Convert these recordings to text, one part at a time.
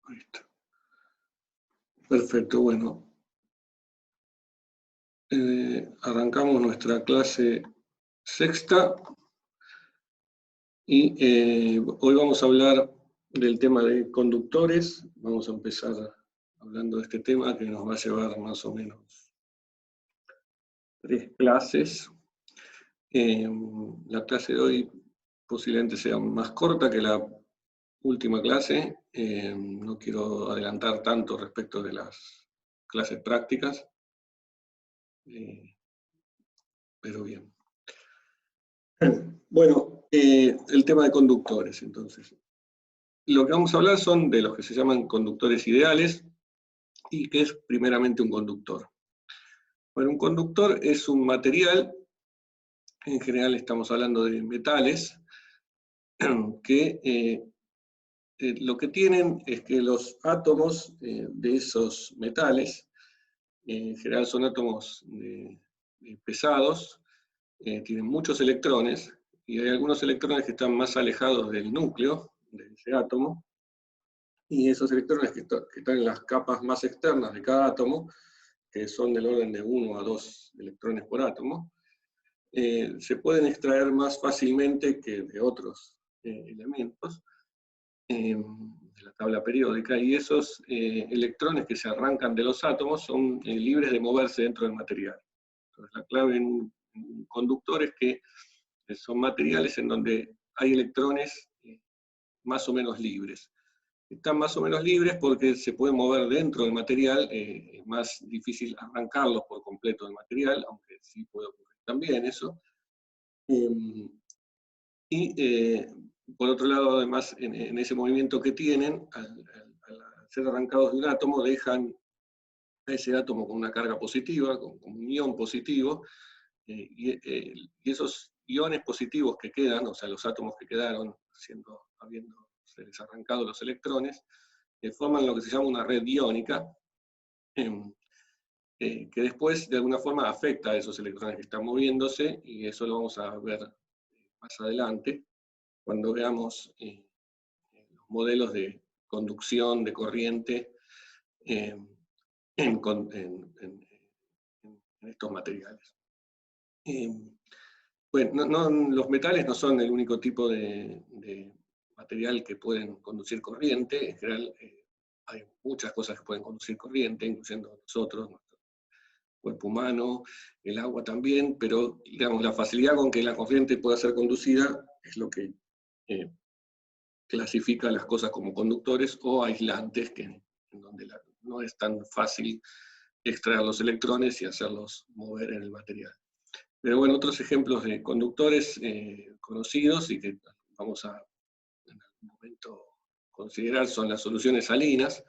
Ahí está. Perfecto, bueno. Arrancamos nuestra clase sexta y hoy vamos a hablar del tema de conductores. Vamos a empezar hablando de este tema que nos va a llevar más o menos 3 clases. La clase de hoy posiblemente sea más corta que la última clase. No quiero adelantar tanto respecto de las clases prácticas. Pero bien. Bueno, el tema de conductores, entonces. Lo que vamos a hablar son de los que se llaman conductores ideales y qué es primeramente un conductor. Bueno, un conductor es un material, en general estamos hablando de metales, que lo que tienen es que los átomos de esos metales, en general son átomos pesados, tienen muchos electrones, y hay algunos electrones que están más alejados del núcleo de ese átomo, y esos electrones que están en las capas más externas de cada átomo, que son del orden de 1 a 2 electrones por átomo, se pueden extraer más fácilmente que de otros elementos de la tabla periódica, y esos electrones que se arrancan de los átomos son libres de moverse dentro del material. Entonces, la clave en un conductor es que son materiales en donde hay electrones más o menos libres. Están más o menos libres porque se pueden mover dentro del material, es más difícil arrancarlos por completo del material, aunque sí puede ocurrir también eso. Por otro lado, además, en ese movimiento que tienen, al ser arrancados de un átomo, dejan a ese átomo con una carga positiva, con un ion positivo, y esos iones positivos que quedan, o sea, los átomos que quedaron habiéndose desarrancado los electrones, forman lo que se llama una red iónica, que después de alguna forma afecta a esos electrones que están moviéndose, y eso lo vamos a ver más adelante, cuando veamos los modelos de conducción, de corriente, en estos materiales. Bueno, los metales no son el único tipo de material que pueden conducir corriente. En general hay muchas cosas que pueden conducir corriente, incluyendo nosotros, nuestro cuerpo humano, el agua también, pero digamos, la facilidad con que la corriente pueda ser conducida es lo que clasifica las cosas como conductores o aislantes, en donde no es tan fácil extraer los electrones y hacerlos mover en el material. Pero bueno, otros ejemplos de conductores conocidos y que vamos a en algún momento considerar son las soluciones salinas,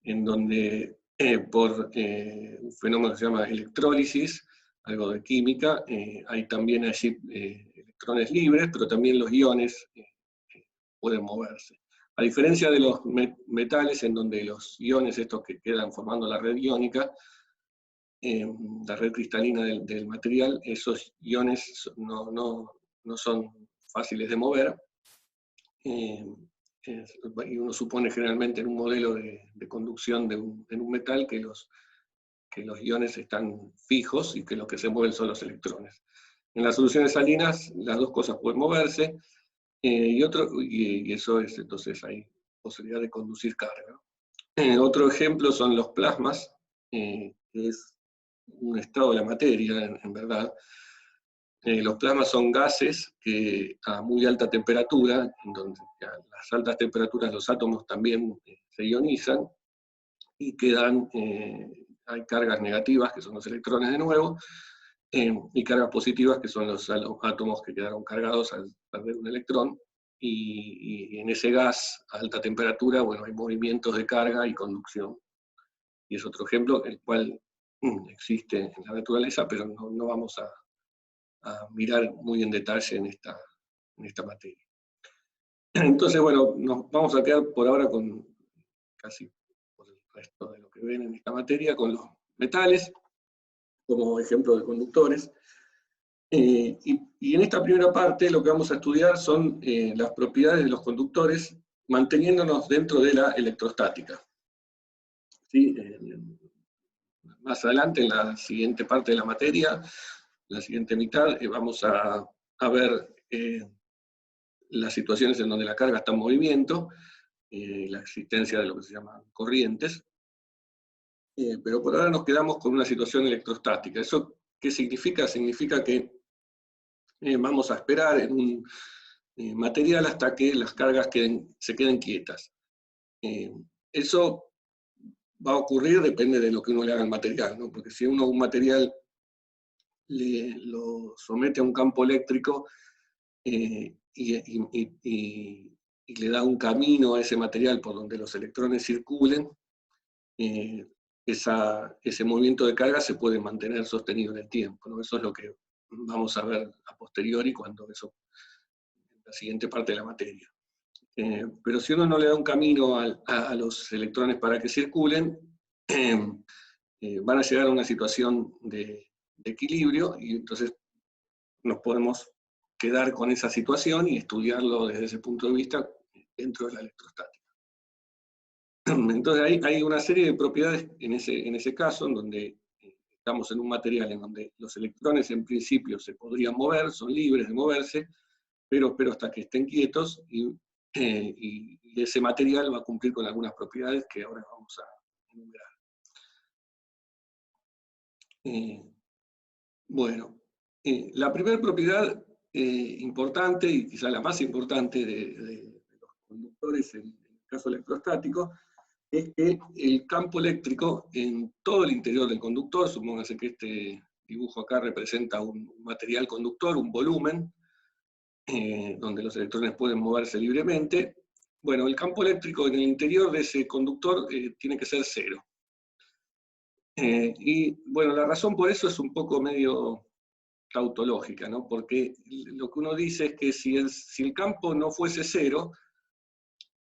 en donde por un fenómeno que se llama electrólisis, algo de química, hay también allí electrones libres, pero también los iones pueden moverse. A diferencia de los metales, en donde los iones estos que quedan formando la red iónica, la red cristalina del material, esos iones no son fáciles de mover, y uno supone generalmente en un modelo de conducción en un metal que los iones están fijos y que los que se mueven son los electrones. En las soluciones salinas las dos cosas pueden moverse, y eso es, entonces hay posibilidad de conducir carga. Otro ejemplo son los plasmas, que es un estado de la materia, en verdad. Los plasmas son gases que a muy alta temperatura, en donde a las altas temperaturas los átomos también se ionizan, y hay cargas negativas, que son los electrones de nuevo, y cargas positivas, que son los átomos que quedaron cargados al perder un electrón, y en ese gas a alta temperatura, bueno, hay movimientos de carga y conducción. Y es otro ejemplo, el cual existe en la naturaleza, pero no vamos a mirar muy en detalle en esta materia. Entonces, bueno, nos vamos a quedar por ahora con casi por el resto de lo que ven en esta materia, con los metales, como ejemplo de conductores. Y en esta primera parte lo que vamos a estudiar son las propiedades de los conductores manteniéndonos dentro de la electrostática. ¿Sí? Más adelante, en la siguiente parte de la materia, en la siguiente mitad, vamos a ver las situaciones en donde la carga está en movimiento, la existencia de lo que se llaman corrientes, pero por ahora nos quedamos con una situación electrostática. ¿Eso qué significa? Significa que vamos a esperar en un material hasta que las cargas se queden quietas. Eso va a ocurrir, depende de lo que uno le haga al material, ¿no? Porque si uno un material lo somete a un campo eléctrico y le da un camino a ese material por donde los electrones circulen, ese movimiento de carga se puede mantener sostenido en el tiempo, ¿no? Eso es lo que vamos a ver a posteriori cuando eso, en la siguiente parte de la materia. Pero si uno no le da un camino a los electrones para que circulen, van a llegar a una situación de equilibrio, y entonces nos podemos quedar con esa situación y estudiarlo desde ese punto de vista dentro de la electrostática. Entonces hay una serie de propiedades en ese caso, en donde estamos en un material en donde los electrones en principio se podrían mover, son libres de moverse, pero hasta que estén quietos, y ese material va a cumplir con algunas propiedades que ahora vamos a enumerar. Bueno, la primera propiedad importante, y quizá la más importante de los conductores en el caso electrostático, es que el campo eléctrico en todo el interior del conductor, supóngase que este dibujo acá representa un material conductor, un volumen, donde los electrones pueden moverse libremente. Bueno, el campo eléctrico en el interior de ese conductor tiene que ser cero. Y bueno, la razón por eso es un poco medio tautológica, ¿no? Porque lo que uno dice es que si el campo no fuese cero,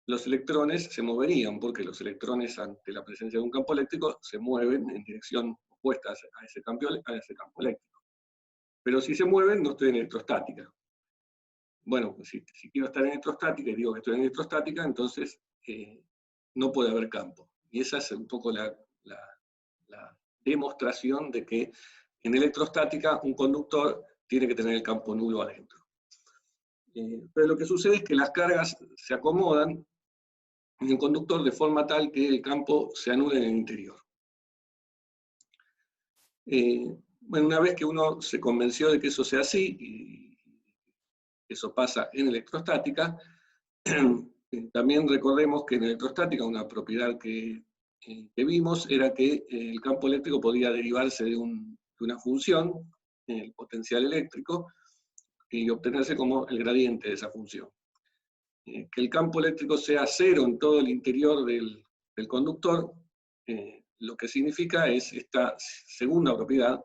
los electrones se moverían, porque los electrones ante la presencia de un campo eléctrico se mueven en dirección opuesta a ese campo eléctrico. Pero si se mueven, no estoy en electrostática. Bueno, pues si quiero estar en electrostática y digo que estoy en electrostática, entonces no puede haber campo. Y esa es un poco la demostración de que en electrostática un conductor tiene que tener el campo nulo adentro. Pero lo que sucede es que las cargas se acomodan en el conductor de forma tal que el campo se anule en el interior. Bueno, una vez que uno se convenció de que eso sea así, y eso pasa en electrostática, también recordemos que en electrostática una propiedad que vimos era que el campo eléctrico podía derivarse de una función, el potencial eléctrico, y obtenerse como el gradiente de esa función. Que el campo eléctrico sea cero en todo el interior del conductor, lo que significa es esta segunda propiedad,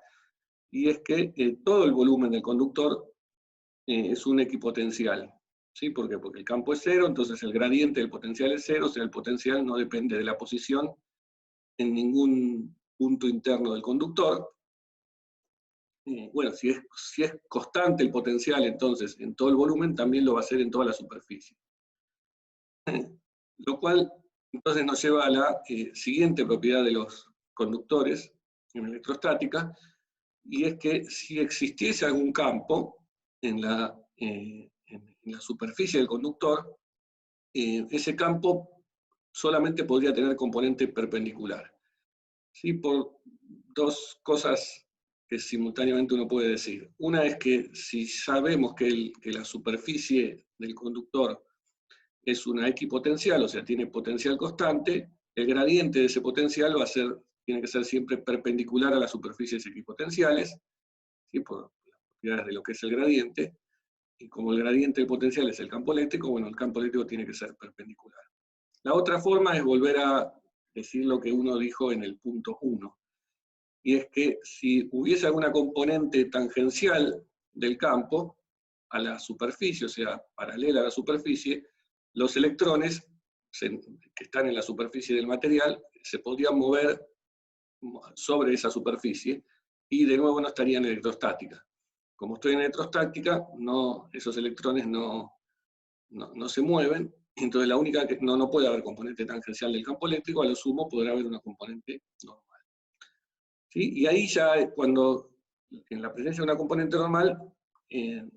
y es que todo el volumen del conductor es un equipotencial. ¿Sí? ¿Por qué? Porque el campo es cero, entonces el gradiente del potencial es cero, o sea, el potencial no depende de la posición en ningún punto interno del conductor. Bueno, si es constante el potencial, entonces en todo el volumen también lo va a ser en toda la superficie. Lo cual entonces nos lleva a la siguiente propiedad de los conductores en electrostática, y es que si existiese algún campo en la superficie del conductor, ese campo solamente podría tener componente perpendicular. ¿Sí? Por dos cosas que simultáneamente uno puede decir. Una es que si sabemos que la superficie del conductor es una equipotencial, o sea, tiene potencial constante, el gradiente de ese potencial tiene que ser siempre perpendicular a las superficies equipotenciales, ¿sí? Por las propiedades de lo que es el gradiente, y como el gradiente del potencial es el campo eléctrico, bueno, el campo eléctrico tiene que ser perpendicular. La otra forma es volver a decir lo que uno dijo en el punto 1, y es que si hubiese alguna componente tangencial del campo a la superficie, o sea, paralela a la superficie, los electrones que están en la superficie del material se podrían mover sobre esa superficie, y de nuevo no estarían en electrostática. Como estoy en electrostática, esos electrones no se mueven, Entonces la única que no puede haber componente tangencial del campo eléctrico, a lo sumo podrá haber una componente normal. ¿Sí? Y ahí ya cuando, en la presencia de una componente normal,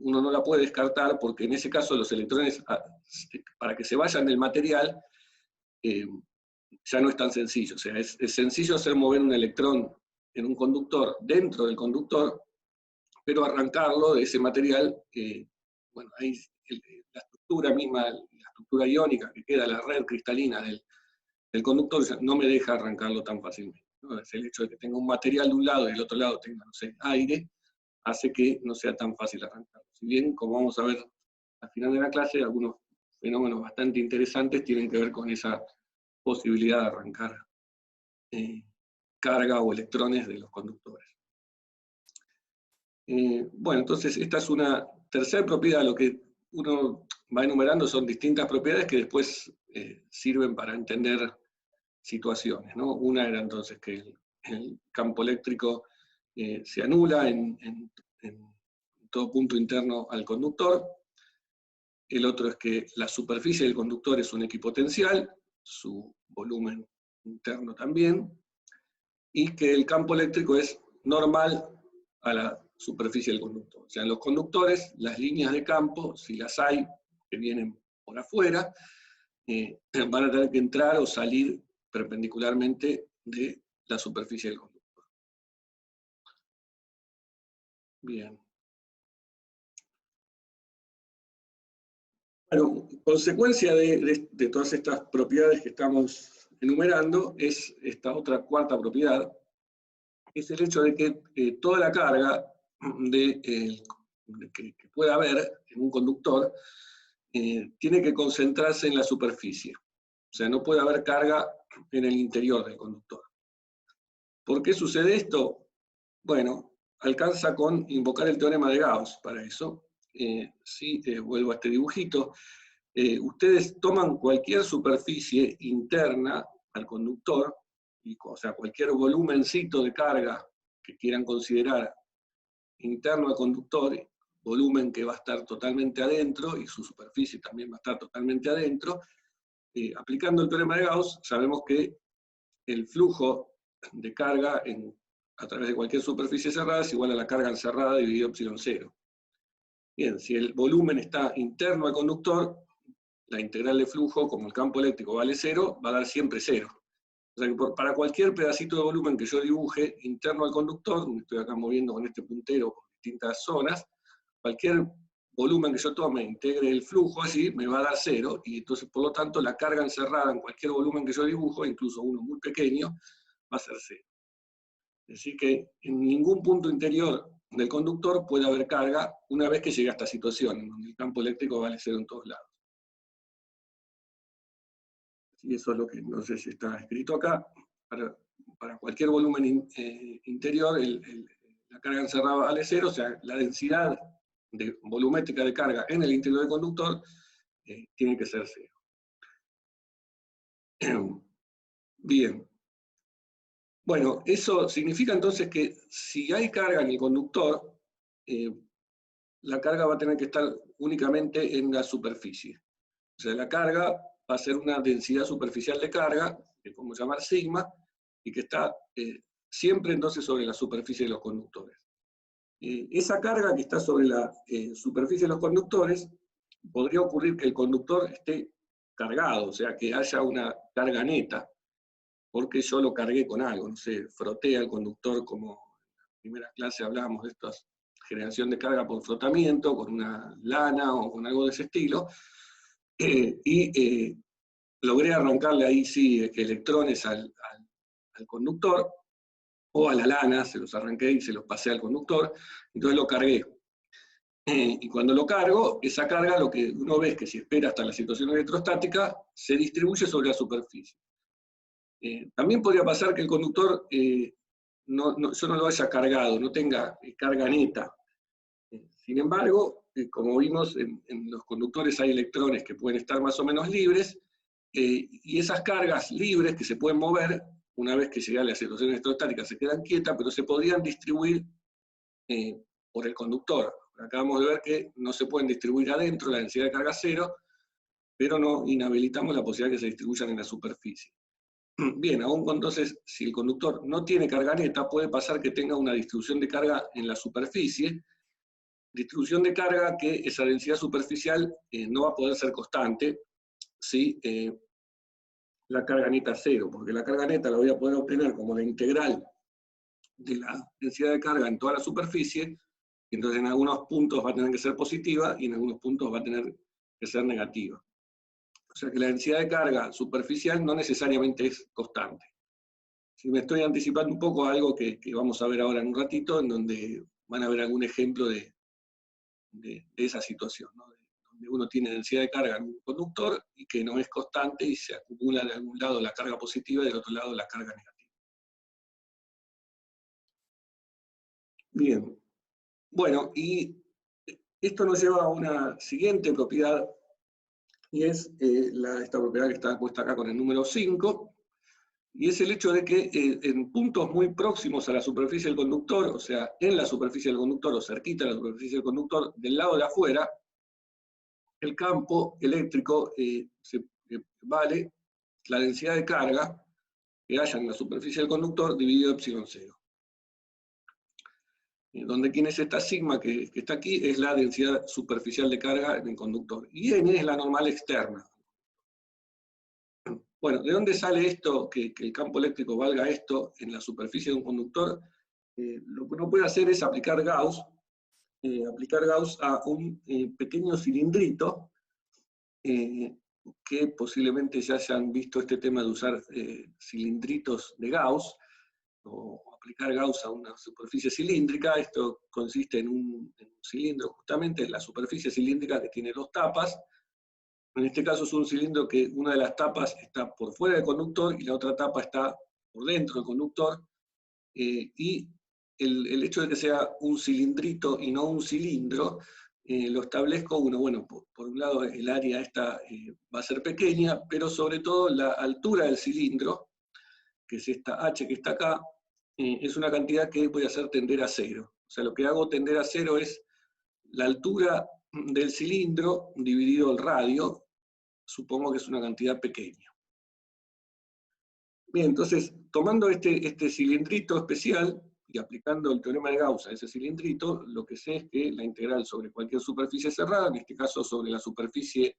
uno no la puede descartar porque en ese caso los electrones, para que se vayan del material, ya no es tan sencillo. O sea, es sencillo hacer mover un electrón en un conductor dentro del conductor, pero arrancarlo de ese material, bueno, ahí la estructura misma, la estructura iónica que queda, la red cristalina del conductor, no me deja arrancarlo tan fácilmente, ¿no? Es el hecho de que tenga un material de un lado y del otro lado tenga, no sé, aire, hace que no sea tan fácil arrancarlo. Si bien, como vamos a ver al final de la clase, algunos fenómenos bastante interesantes tienen que ver con esa posibilidad de arrancar carga o electrones de los conductores. Bueno, entonces esta es una tercera propiedad. Lo que uno va enumerando son distintas propiedades que después sirven para entender situaciones, ¿no? Una era entonces que el campo eléctrico se anula en todo punto interno al conductor. El otro es que la superficie del conductor es un equipotencial, su volumen interno también, y que el campo eléctrico es normal a la superficie del conductor. O sea, en los conductores, las líneas de campo, si las hay, que vienen por afuera, van a tener que entrar o salir perpendicularmente de la superficie del conductor. Bien. Bueno, consecuencia de todas estas propiedades que estamos enumerando es esta otra cuarta propiedad, que es el hecho de que toda la carga que pueda haber en un conductor tiene que concentrarse en la superficie. O sea, no puede haber carga en el interior del conductor. ¿Por qué sucede esto? Bueno, alcanza con invocar el teorema de Gauss para eso. Si vuelvo a este dibujito, ustedes toman cualquier superficie interna al conductor, o sea, cualquier volumencito de carga que quieran considerar interno al conductor, volumen que va a estar totalmente adentro y su superficie también va a estar totalmente adentro, aplicando el teorema de Gauss, sabemos que el flujo de carga a través de cualquier superficie cerrada es igual a la carga encerrada dividido epsilon 0. Bien, si el volumen está interno al conductor, la integral de flujo, como el campo eléctrico vale 0, va a dar siempre 0. O sea que para cualquier pedacito de volumen que yo dibuje interno al conductor, me estoy acá moviendo con este puntero por distintas zonas, cualquier volumen que yo tome, integre el flujo allí, me va a dar 0, y entonces por lo tanto la carga encerrada en cualquier volumen que yo dibujo, incluso uno muy pequeño, va a ser 0. Es decir que en ningún punto interior del conductor puede haber carga una vez que llega a esta situación, en donde el campo eléctrico vale 0 en todos lados. Y eso es lo que no sé si está escrito acá. Para cualquier volumen interior, la carga encerrada vale 0, o sea, la densidad volumétrica de carga en el interior del conductor tiene que ser 0. Bien. Bueno, eso significa entonces que si hay carga en el conductor, la carga va a tener que estar únicamente en la superficie. O sea, la carga va a ser una densidad superficial de carga, que podemos llamar sigma, y que está siempre entonces sobre la superficie de los conductores. Esa carga que está sobre la superficie de los conductores, podría ocurrir que el conductor esté cargado, o sea, que haya una carga neta, porque yo lo cargué con algo, no sé, froté al conductor, como en la primera clase hablábamos de esta generación de carga por frotamiento, con una lana o con algo de ese estilo, y logré arrancarle ahí sí electrones al conductor, o a la lana, se los arranqué y se los pasé al conductor, entonces lo cargué. Y cuando lo cargo, esa carga lo que uno ve es que si espera hasta la situación electrostática, se distribuye sobre la superficie. También podría pasar que el conductor yo no lo haya cargado, no tenga carga neta. Sin embargo, como vimos, en los conductores hay electrones que pueden estar más o menos libres, y esas cargas libres que se pueden mover, una vez que llega a la situación electrostática, se quedan quietas, pero se podrían distribuir por el conductor. Acabamos de ver que no se pueden distribuir adentro, la densidad de carga 0, pero no inhabilitamos la posibilidad de que se distribuyan en la superficie. Bien, aún entonces, si el conductor no tiene carga neta, puede pasar que tenga una distribución de carga en la superficie, distribución de carga que esa densidad superficial no va a poder ser constante si la carga neta es cero, porque la carga neta la voy a poder obtener como la integral de la densidad de carga en toda la superficie, y entonces en algunos puntos va a tener que ser positiva y en algunos puntos va a tener que ser negativa. O sea que la densidad de carga superficial no necesariamente es constante. Si me estoy anticipando un poco a algo que vamos a ver ahora en un ratito, en donde van a ver algún ejemplo de esa situación, ¿no? Donde uno tiene densidad de carga en un conductor y que no es constante y se acumula de algún lado la carga positiva y del otro lado la carga negativa. Bien, bueno, y esto nos lleva a una siguiente propiedad, y es esta propiedad que está puesta acá con el número 5, y es el hecho de que en puntos muy próximos a la superficie del conductor, o sea, en la superficie del conductor o cerquita de la superficie del conductor, del lado de afuera, el campo eléctrico vale la densidad de carga que haya en la superficie del conductor dividido epsilon 0. Donde quién es esta sigma que está aquí es la densidad superficial de carga en el conductor. Y n es la normal externa. Bueno, ¿de dónde sale esto, que el campo eléctrico valga esto en la superficie de un conductor? Lo que uno puede hacer es aplicar Gauss a un pequeño cilindrito, que posiblemente ya hayan visto este tema de usar cilindritos de Gauss, o aplicar Gauss a una superficie cilíndrica. Esto consiste en un cilindro, justamente en la superficie cilíndrica que tiene dos tapas. En este caso es un cilindro que una de las tapas está por fuera del conductor y la otra tapa está por dentro del conductor, y el hecho de que sea un cilindrito y no un cilindro, lo establezco, bueno, por un lado el área esta va a ser pequeña, pero sobre todo la altura del cilindro, que es esta h que está acá, es una cantidad que voy a hacer tender a cero. O sea, lo que hago tender a cero es la altura del cilindro dividido el radio, supongo que es una cantidad pequeña. Bien, entonces, tomando este cilindrito especial y aplicando el teorema de Gauss a ese cilindrito, lo que sé es que la integral sobre cualquier superficie cerrada, en este caso sobre la superficie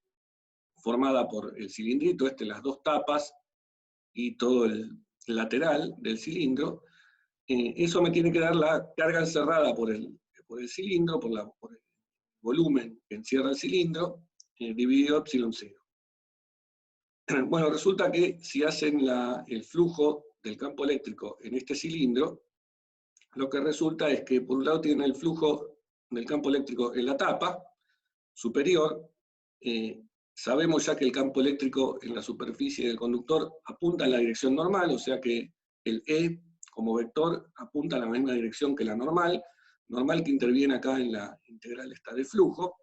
formada por el cilindrito, las dos tapas y todo el lateral del cilindro, eso me tiene que dar la carga encerrada por el cilindro, por el volumen que encierra el cilindro, dividido epsilon 0. Bueno, resulta que si hacen el flujo del campo eléctrico en este cilindro, lo que resulta es que por un lado tiene el flujo del campo eléctrico en la tapa superior. Sabemos ya que el campo eléctrico en la superficie del conductor apunta en la dirección normal, o sea que el E como vector apunta a la misma dirección que la normal que interviene acá en la integral esta de flujo.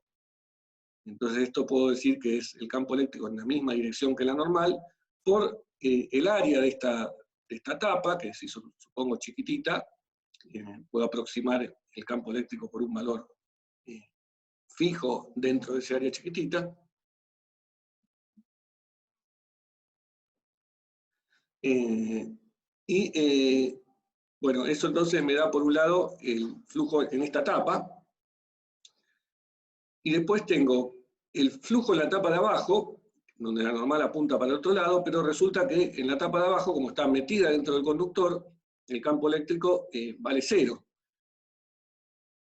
Entonces esto puedo decir que es el campo eléctrico en la misma dirección que la normal, por el área de esta tapa, que si supongo chiquitita, puedo aproximar el campo eléctrico por un valor fijo dentro de ese área chiquitita. Bueno, eso entonces me da por un lado el flujo en esta tapa, y después tengo el flujo en la tapa de abajo, donde la normal apunta para el otro lado, pero resulta que en la tapa de abajo, como está metida dentro del conductor, el campo eléctrico vale 0.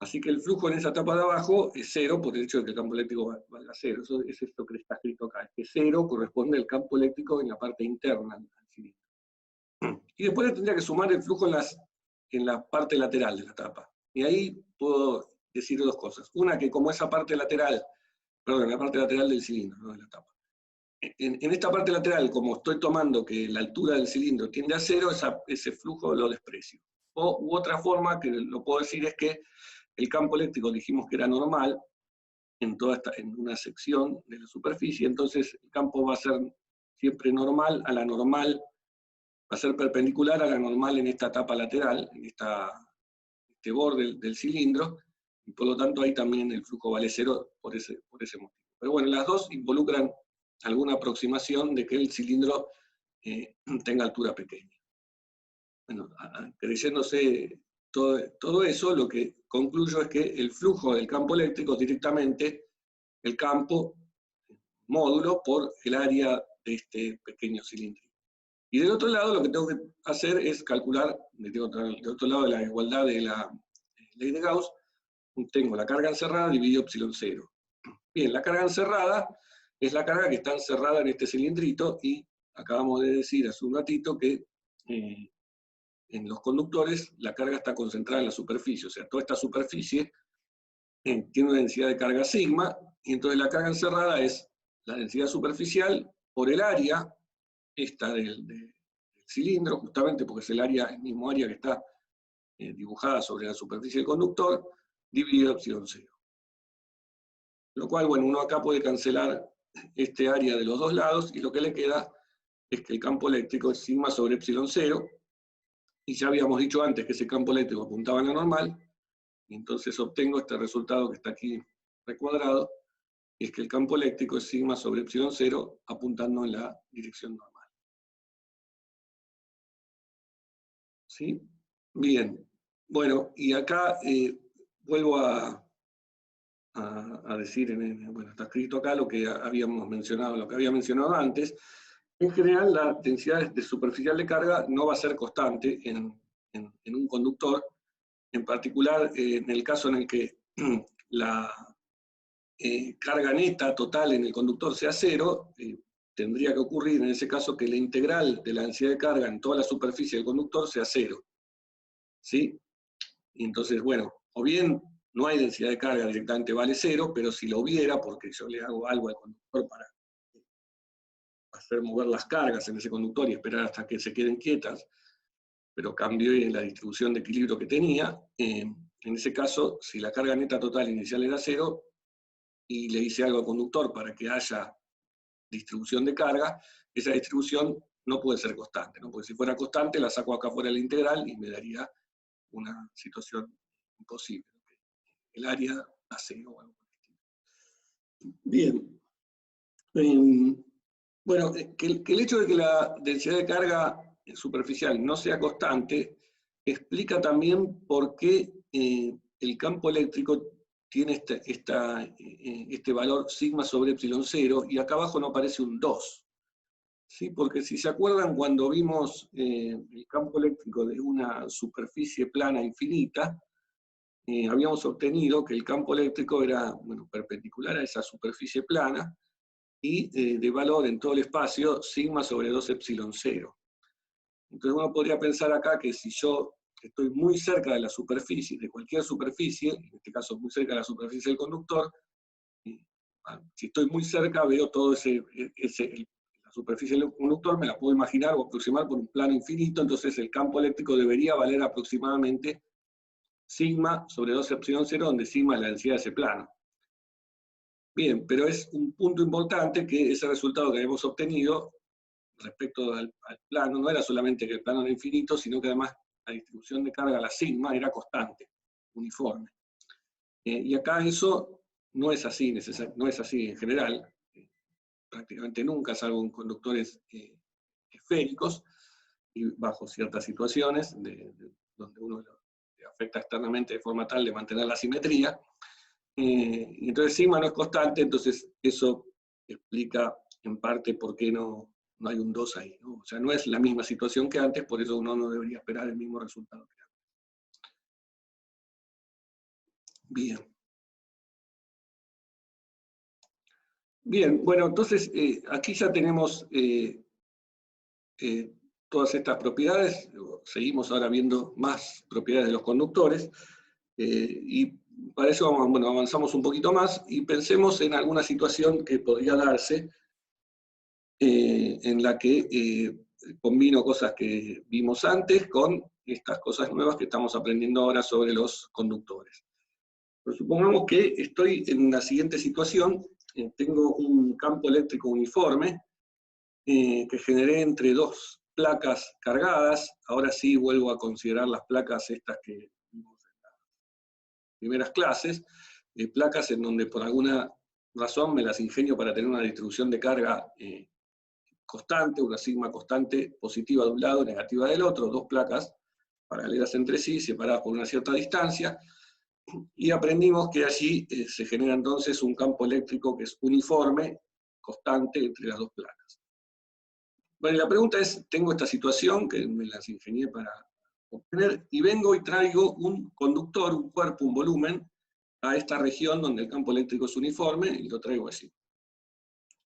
Así que el flujo en esa tapa de abajo es 0 por el hecho de que el campo eléctrico valga 0. Eso es esto que está escrito acá, es que 0 corresponde al campo eléctrico en la parte interna del cilindro. Y después le tendría que sumar el flujo en la parte lateral de la tapa. Y ahí puedo decir dos cosas. Una, que como esa parte lateral, perdón, la parte lateral del cilindro, no de la tapa. En esta parte lateral, como estoy tomando que la altura del cilindro tiende a 0, ese flujo lo desprecio. U otra forma que lo puedo decir es que el campo eléctrico dijimos que era normal en una sección de la superficie, entonces el campo va a ser siempre normal a la normal, va a ser perpendicular a la normal en esta tapa lateral, en este borde del cilindro, y por lo tanto ahí también el flujo vale 0 por ese motivo. Pero bueno, las dos involucran alguna aproximación de que el cilindro tenga altura pequeña. Bueno, creyéndose todo eso, lo que concluyo es que el flujo del campo eléctrico es directamente el campo módulo por el área de este pequeño cilindro. Y del otro lado lo que tengo que hacer es calcular, del otro lado de la igualdad de la ley de Gauss, tengo la carga encerrada dividido epsilon 0. Bien, la carga encerrada es la carga que está encerrada en este cilindrito, y acabamos de decir hace un ratito que en los conductores la carga está concentrada en la superficie, o sea, toda esta superficie tiene una densidad de carga sigma, y entonces la carga encerrada es la densidad superficial por el área esta del cilindro, justamente porque es el mismo área que está dibujada sobre la superficie del conductor, dividido epsilon 0. Lo cual, bueno, uno acá puede cancelar este área de los dos lados, y lo que le queda es que el campo eléctrico es sigma sobre epsilon 0, y ya habíamos dicho antes que ese campo eléctrico apuntaba a la normal, y entonces obtengo este resultado que está aquí recuadrado, y es que el campo eléctrico es sigma sobre epsilon 0 apuntando en la dirección normal. ¿Sí? Bien. Bueno, y acá vuelvo a decir, bueno, está escrito acá lo que habíamos mencionado, lo que había mencionado antes. En general, la densidad superficial de carga no va a ser constante en un conductor, en particular en el caso en el que la carga neta total en el conductor sea cero, tendría que ocurrir en ese caso que la integral de la densidad de carga en toda la superficie del conductor sea cero. ¿Sí? Y entonces, bueno, o bien no hay densidad de carga, directamente vale cero, pero si lo hubiera, porque yo le hago algo al conductor para hacer mover las cargas en ese conductor y esperar hasta que se queden quietas, pero cambio en la distribución de equilibrio que tenía, en ese caso, si la carga neta total inicial era cero, y le hice algo al conductor para que haya distribución de carga, esa distribución no puede ser constante, ¿no? Porque si fuera constante la saco acá fuera de la integral y me daría una situación imposible. El área a cero o algo por el estilo. Bien. Bueno, que el hecho de que la densidad de carga superficial no sea constante explica también por qué el campo eléctrico tiene este valor sigma sobre epsilon 0, y acá abajo no aparece un 2. ¿Sí? Porque si se acuerdan, cuando vimos el campo eléctrico de una superficie plana infinita, habíamos obtenido que el campo eléctrico era, bueno, perpendicular a esa superficie plana, y de valor en todo el espacio sigma sobre 2 epsilon 0. Entonces uno podría pensar acá que si yo estoy muy cerca de la superficie, de cualquier superficie, en este caso muy cerca de la superficie del conductor, si estoy muy cerca veo todo la superficie del conductor, me la puedo imaginar o aproximar por un plano infinito, entonces el campo eléctrico debería valer aproximadamente sigma sobre 2 epsilon 0, donde sigma es la densidad de ese plano. Bien, pero es un punto importante que ese resultado que habíamos obtenido respecto al plano no era solamente que el plano era infinito, sino que además la distribución de carga, la sigma, era constante, uniforme. Y acá eso no es así, no es así en general, prácticamente nunca, salvo en conductores esféricos y bajo ciertas situaciones donde uno le afecta externamente de forma tal de mantener la simetría. Entonces sigma no es constante, entonces eso explica en parte por qué no hay un 2 ahí, ¿no? O sea, no es la misma situación que antes, por eso uno no debería esperar el mismo resultado que antes. Bien. Bien, bueno, entonces aquí ya tenemos todas estas propiedades, seguimos ahora viendo más propiedades de los conductores, y para eso bueno, avanzamos un poquito más y pensemos en alguna situación que podría darse en la que combino cosas que vimos antes con estas cosas nuevas que estamos aprendiendo ahora sobre los conductores. Pues supongamos que estoy en la siguiente situación, tengo un campo eléctrico uniforme que generé entre dos placas cargadas. Ahora sí vuelvo a considerar las placas estas que vimos en las primeras clases, placas en donde por alguna razón me las ingenio para tener una distribución de carga constante, una sigma constante positiva de un lado, negativa del otro, dos placas paralelas entre sí, separadas por una cierta distancia, y aprendimos que allí se genera entonces un campo eléctrico que es uniforme, constante entre las dos placas. Bueno, y la pregunta es, tengo esta situación que me las ingenié para obtener, y vengo y traigo un conductor, un cuerpo, un volumen, a esta región donde el campo eléctrico es uniforme, y lo traigo así.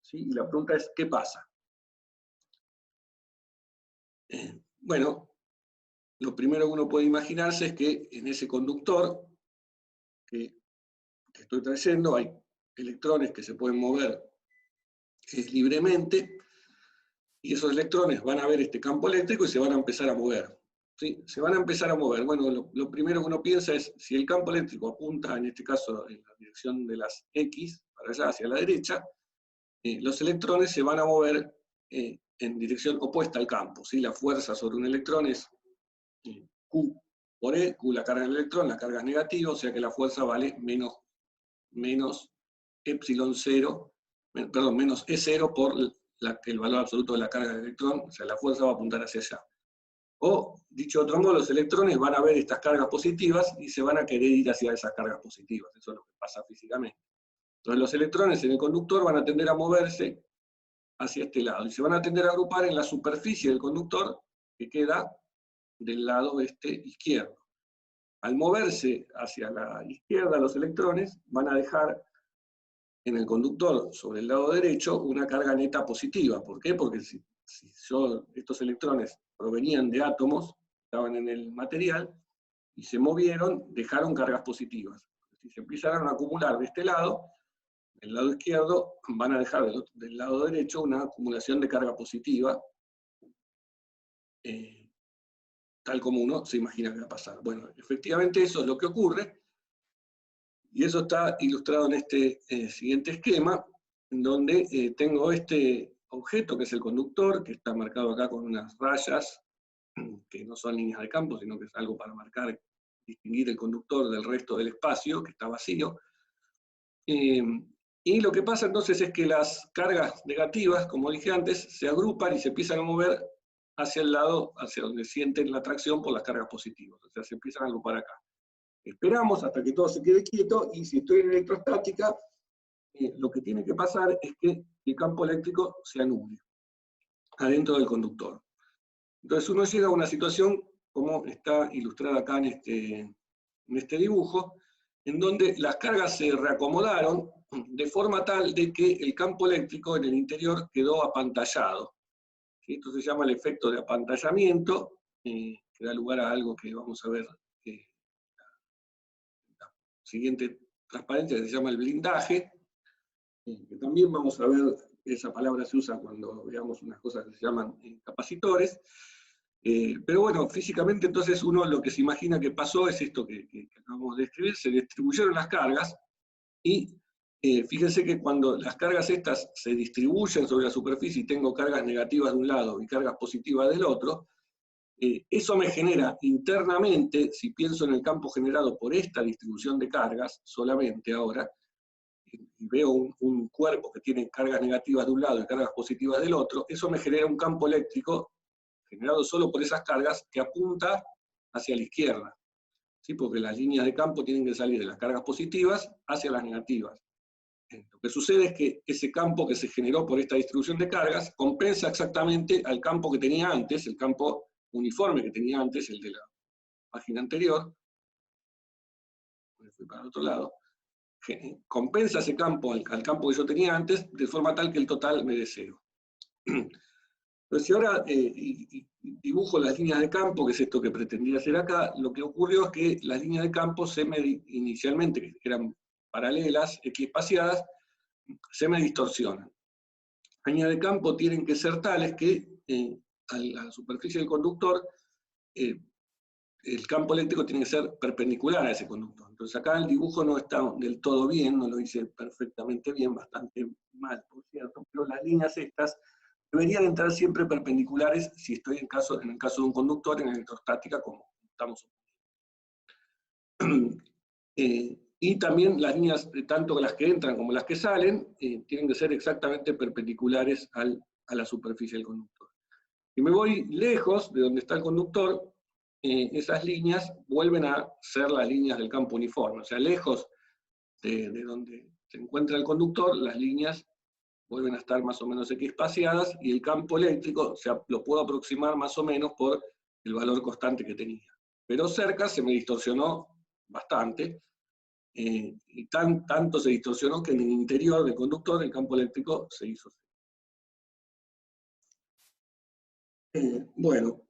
¿Sí? Y la pregunta es, ¿qué pasa? Bueno, lo primero que uno puede imaginarse es que en ese conductor que estoy trayendo hay electrones que se pueden mover libremente, y esos electrones van a ver este campo eléctrico y se van a empezar a mover. ¿Sí? Se van a empezar a mover. Bueno, lo primero que uno piensa es, si el campo eléctrico apunta, en este caso, en la dirección de las X, para allá, hacia la derecha, los electrones se van a mover en dirección opuesta al campo. ¿Sí? La fuerza sobre un electrón es Q por E, Q la carga del electrón, la carga es negativa, o sea que la fuerza vale menos epsilon 0, perdón, menos E0 por el valor absoluto de la carga del electrón, o sea, la fuerza va a apuntar hacia allá. O, dicho de otro modo, los electrones van a ver estas cargas positivas y se van a querer ir hacia esas cargas positivas, eso es lo que pasa físicamente. Entonces los electrones en el conductor van a tender a moverse hacia este lado, y se van a tender a agrupar en la superficie del conductor, que queda del lado izquierdo. Al moverse hacia la izquierda los electrones van a dejar en el conductor, sobre el lado derecho, una carga neta positiva. ¿Por qué? Porque si estos electrones provenían de átomos, estaban en el material, y se movieron, dejaron cargas positivas. Si se empezaron a acumular de este lado, del lado izquierdo, van a dejar del lado derecho una acumulación de carga positiva, tal como uno se imagina que va a pasar. Bueno, efectivamente eso es lo que ocurre, y eso está ilustrado en este siguiente esquema, en donde tengo este objeto, que es el conductor, que está marcado acá con unas rayas, que no son líneas de campo, sino que es algo para marcar, distinguir el conductor del resto del espacio, que está vacío. Y lo que pasa entonces es que las cargas negativas, como dije antes, se agrupan y se empiezan a mover hacia el lado, hacia donde sienten la atracción por las cargas positivas. O sea, se empiezan a agrupar acá. Esperamos hasta que todo se quede quieto, y si estoy en electrostática, lo que tiene que pasar es que el campo eléctrico se anule adentro del conductor. Entonces uno llega a una situación, como está ilustrada acá en este dibujo, en donde las cargas se reacomodaron de forma tal de que el campo eléctrico en el interior quedó apantallado. ¿Sí? Esto se llama el efecto de apantallamiento, que da lugar a algo que vamos a ver siguiente transparencia, que se llama el blindaje, que también vamos a ver, esa palabra se usa cuando veamos unas cosas que se llaman capacitores. Pero bueno, físicamente entonces uno lo que se imagina que pasó es esto que acabamos de describir: se distribuyeron las cargas, y fíjense que cuando las cargas estas se distribuyen sobre la superficie y tengo cargas negativas de un lado y cargas positivas del otro, eso me genera internamente, si pienso en el campo generado por esta distribución de cargas solamente ahora, y veo un cuerpo que tiene cargas negativas de un lado y cargas positivas del otro, eso me genera un campo eléctrico generado solo por esas cargas que apunta hacia la izquierda. ¿Sí? Porque las líneas de campo tienen que salir de las cargas positivas hacia las negativas. Lo que sucede es que ese campo que se generó por esta distribución de cargas compensa exactamente al campo que tenía antes, el campo uniforme que tenía antes, el de la página anterior. Fui para el otro lado. Compensa ese campo al campo que yo tenía antes, de forma tal que el total me dé 0. Entonces, si ahora dibujo las líneas de campo, que es esto que pretendía hacer acá, lo que ocurrió es que las líneas de campo inicialmente, que eran paralelas, equiespaciadas, se me distorsionan. Las líneas de campo tienen que ser tales que a la superficie del conductor el campo eléctrico tiene que ser perpendicular a ese conductor. Entonces acá el dibujo no está del todo bien, no lo hice perfectamente bien, bastante mal, por cierto, pero las líneas estas deberían entrar siempre perpendiculares si estoy en el caso de un conductor en electrostática, como estamos. Y Y también las líneas, tanto las que entran como las que salen, tienen que ser exactamente perpendiculares a la superficie del conductor. Si me voy lejos de donde está el conductor, esas líneas vuelven a ser las líneas del campo uniforme. O sea, lejos de donde se encuentra el conductor, las líneas vuelven a estar más o menos equiespaciadas, y el campo eléctrico lo puedo aproximar más o menos por el valor constante que tenía. Pero cerca se me distorsionó bastante, y tanto se distorsionó que en el interior del conductor el campo eléctrico se hizo. Bueno,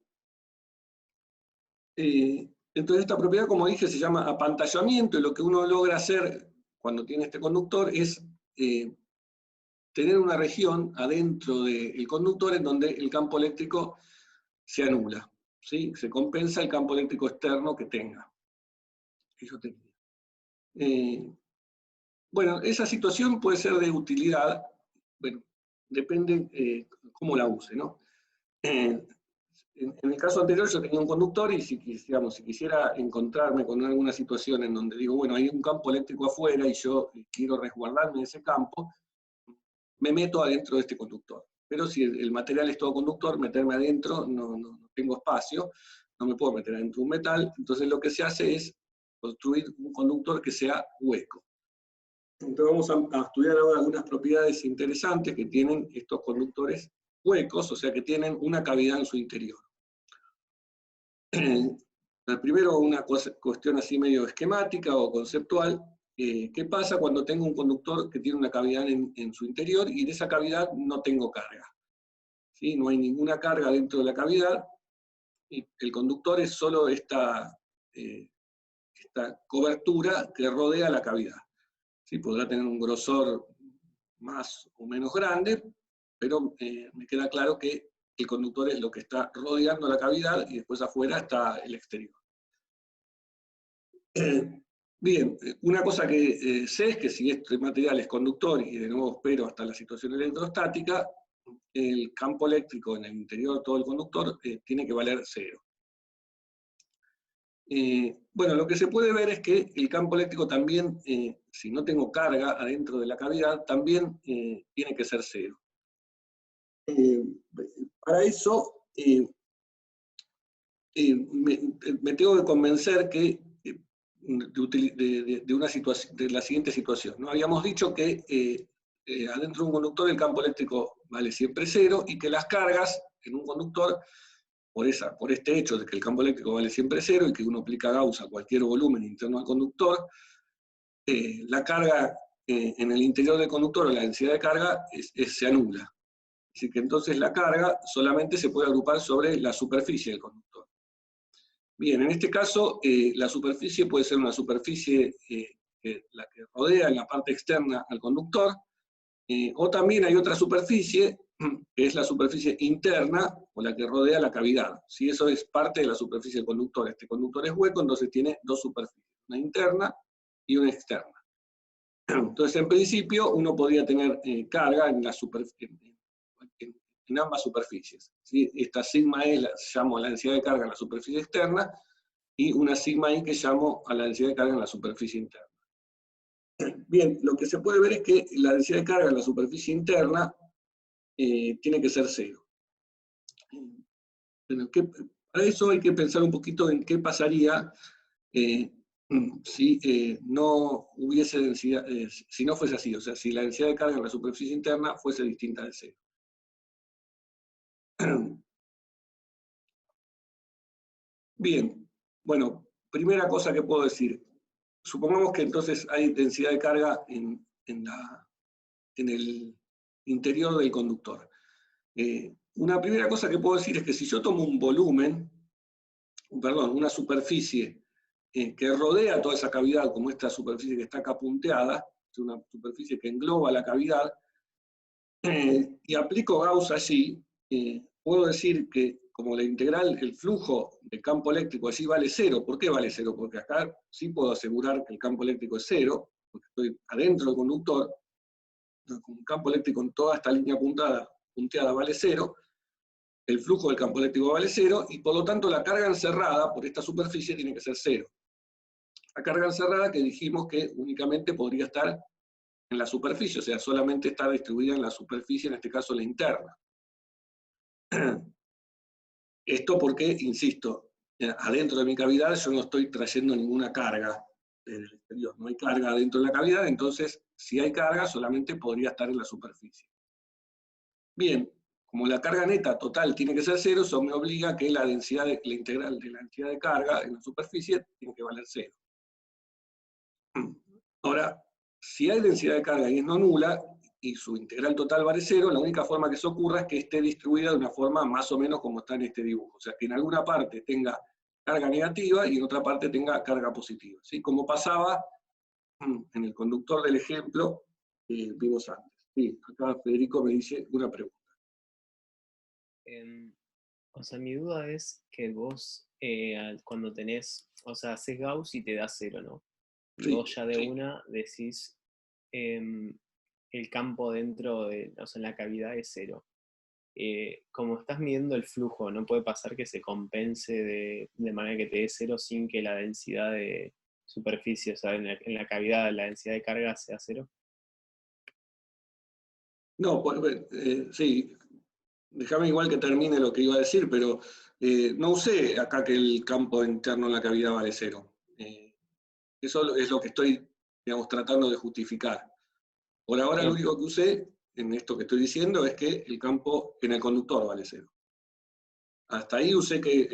entonces esta propiedad, como dije, se llama apantallamiento, y lo que uno logra hacer cuando tiene este conductor es tener una región adentro del conductor en donde el campo eléctrico se anula, ¿sí? Se compensa el campo eléctrico externo que tenga. Bueno, esa situación puede ser de utilidad, bueno, depende cómo la use, ¿no? En el caso anterior yo tenía un conductor, y si quisiera encontrarme con alguna situación en donde digo, bueno, hay un campo eléctrico afuera y yo quiero resguardarme de ese campo, me meto adentro de este conductor. Pero si el material es todo conductor, meterme adentro no tengo espacio, no me puedo meter adentro de un metal, entonces lo que se hace es construir un conductor que sea hueco. Entonces vamos a estudiar ahora algunas propiedades interesantes que tienen estos conductores huecos, o sea que tienen una cavidad en su interior. Primero, una cuestión así medio esquemática o conceptual. ¿Qué pasa cuando tengo un conductor que tiene una cavidad en su interior y en esa cavidad no tengo carga? ¿Sí? No hay ninguna carga dentro de la cavidad, y el conductor es solo esta cobertura que rodea la cavidad. ¿Sí? Podrá tener un grosor más o menos grande, pero me queda claro que el conductor es lo que está rodeando la cavidad, y después afuera está el exterior. Bien, una cosa que sé es que si este material es conductor, y de nuevo espero hasta la situación electrostática, el campo eléctrico en el interior de todo el conductor tiene que valer 0. Bueno, lo que se puede ver es que el campo eléctrico también, si no tengo carga adentro de la cavidad, también tiene que ser 0. Para eso me tengo que convencer que de la siguiente situación, ¿no? Habíamos dicho que adentro de un conductor el campo eléctrico vale siempre 0, y que las cargas en un conductor, por este hecho de que el campo eléctrico vale siempre 0 y que uno aplica Gauss a cualquier volumen interno al conductor, la carga en el interior del conductor, o la densidad de carga, se anula. Así que entonces la carga solamente se puede agrupar sobre la superficie del conductor. Bien, en este caso la superficie puede ser una superficie la que rodea en la parte externa al conductor, o también hay otra superficie, que es la superficie interna, o la que rodea la cavidad. Si eso es parte de la superficie del conductor. Este conductor es hueco, entonces tiene dos superficies, una interna y una externa. Entonces, en principio, uno podría tener carga en ambas superficies, ¿sí? Esta sigma E llamo a la densidad de carga en la superficie externa, y una sigma I que llamo a la densidad de carga en la superficie interna. Bien, lo que se puede ver es que la densidad de carga en la superficie interna tiene que ser 0. Bueno, para eso hay que pensar un poquito en qué pasaría si no hubiese densidad, si no fuese así, o sea, si la densidad de carga en la superficie interna fuese distinta de 0. Bien, bueno, primera cosa que puedo decir. Supongamos que entonces hay densidad de carga en el interior del conductor. Una primera cosa que puedo decir es que si yo tomo un volumen, una superficie que rodea toda esa cavidad, como esta superficie que está acá punteada, es una superficie que engloba la cavidad, y aplico Gauss allí, puedo decir que como la integral, el flujo de campo eléctrico allí vale 0. ¿Por qué vale 0? Porque acá sí puedo asegurar que el campo eléctrico es 0, porque estoy adentro del conductor, con un campo eléctrico en toda esta línea punteada vale 0, el flujo del campo eléctrico vale 0, y por lo tanto la carga encerrada por esta superficie tiene que ser 0. La carga encerrada que dijimos que únicamente podría estar en la superficie, o sea, solamente está distribuida en la superficie, en este caso la interna. Esto porque, insisto, adentro de mi cavidad yo no estoy trayendo ninguna carga del exterior, no hay carga dentro de la cavidad, entonces si hay carga solamente podría estar en la superficie. Bien, como la carga neta total tiene que ser cero, eso me obliga a que la densidad, la integral de la densidad de carga en la superficie tiene que valer cero. Ahora, si hay densidad de carga y es no nula, y su integral total vale cero, la única forma que eso ocurra es que esté distribuida de una forma más o menos como está en este dibujo. O sea, que en alguna parte tenga carga negativa y en otra parte tenga carga positiva. ¿Sí? Como pasaba en el conductor del ejemplo que vimos antes. Sí, acá Federico me dice una pregunta. O sea, mi duda es que vos cuando tenés, o sea, haces Gauss y te da cero, ¿no? Y Sí, vos ya de una decís el campo dentro de, o sea, en la cavidad es cero. Como estás midiendo el flujo, ¿no puede pasar que se compense de manera que te dé cero sin que la densidad de superficie, o sea, en la cavidad la densidad de carga sea cero? no, sí, déjame igual que termine lo que iba a decir, pero no usé acá que el campo interno en la cavidad vale cero. Eso es lo que estoy, digamos, tratando de justificar. Por ahora lo Bien, único que usé en esto que estoy diciendo es que el campo en el conductor vale cero. Hasta ahí usé que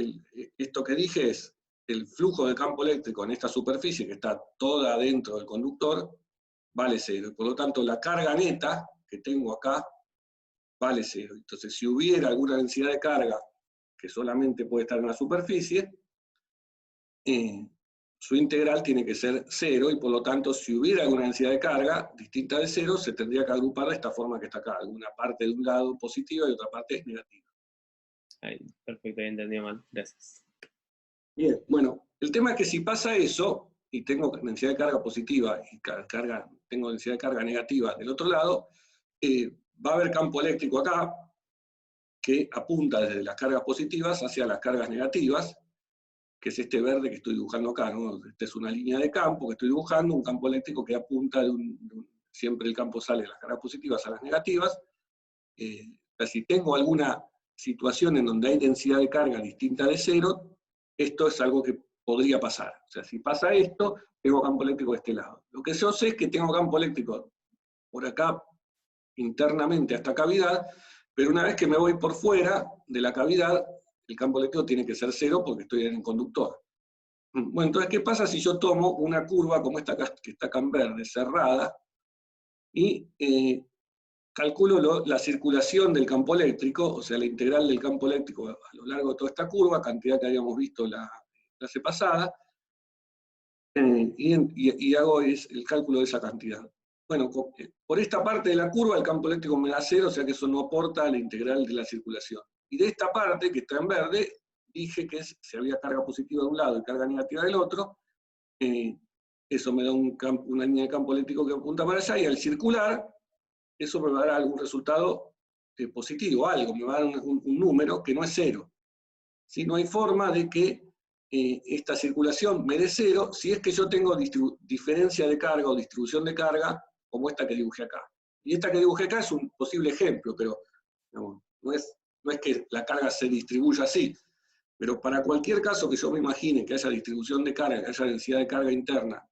esto que dije es el flujo de campo eléctrico en esta superficie que está toda dentro del conductor vale cero. Y por lo tanto la carga neta que tengo acá vale cero. Entonces si hubiera alguna densidad de carga que solamente puede estar en la superficie, su integral tiene que ser cero, y por lo tanto, si hubiera alguna densidad de carga distinta de cero, se tendría que agrupar de esta forma que está acá, alguna parte de un lado positiva y otra parte negativa. ahí, perfecto, ya entendí mal, gracias. Bien, bueno, el tema es que si pasa eso, y tengo densidad de carga positiva y tengo densidad de carga negativa del otro lado, va a haber campo eléctrico acá que apunta desde las cargas positivas hacia las cargas negativas, que es este verde que estoy dibujando acá, ¿no? Esta es una línea de campo que estoy dibujando, un campo eléctrico que apunta siempre el campo sale de las cargas positivas a las negativas. Si tengo alguna situación en donde hay densidad de carga distinta de cero, esto es algo que podría pasar. O sea, si pasa esto, tengo campo eléctrico de este lado. Lo que yo sé es que tengo campo eléctrico por acá internamente a esta cavidad, pero una vez que me voy por fuera de la cavidad, el campo eléctrico tiene que ser cero porque estoy en el conductor. Bueno, entonces, ¿qué pasa si yo tomo una curva como esta que está acá en verde, cerrada, y calculo la circulación del campo eléctrico, o sea, la integral del campo eléctrico a lo largo de toda esta curva, cantidad que habíamos visto la clase pasada, y hago el cálculo de esa cantidad? Bueno, por esta parte de la curva el campo eléctrico me da cero, o sea que eso no aporta a la integral de la circulación. Y de esta parte, que está en verde, dije que si había carga positiva de un lado y carga negativa del otro, eso me da una línea de campo eléctrico que apunta para allá, y al circular, eso me va a dar algún resultado positivo, algo, me va a dar un número que no es cero. ¿Sí? No hay forma de que esta circulación me dé cero si es que yo tengo diferencia de carga o distribución de carga como esta que dibujé acá. Y esta que dibujé acá es un posible ejemplo, pero no es que la carga se distribuya así. Pero para cualquier caso que yo me imagine que haya distribución de carga, que haya densidad de carga interna,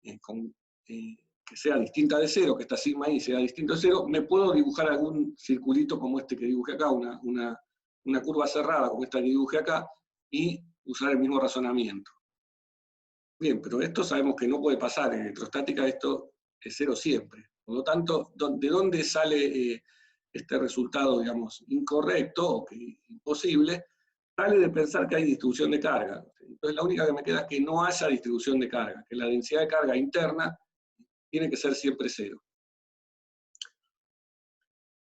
que sea distinta de cero, que esta sigma i sea distinto de cero, me puedo dibujar algún circulito como este que dibujé acá, una curva cerrada como esta que dibujé acá, y usar el mismo razonamiento. Bien, pero esto sabemos que no puede pasar. En electrostática esto es cero siempre. Por lo tanto, ¿de dónde sale este resultado, digamos, incorrecto o imposible? Sale de pensar que hay distribución de carga. Entonces la única que me queda es que no haya distribución de carga, que la densidad de carga interna tiene que ser siempre cero.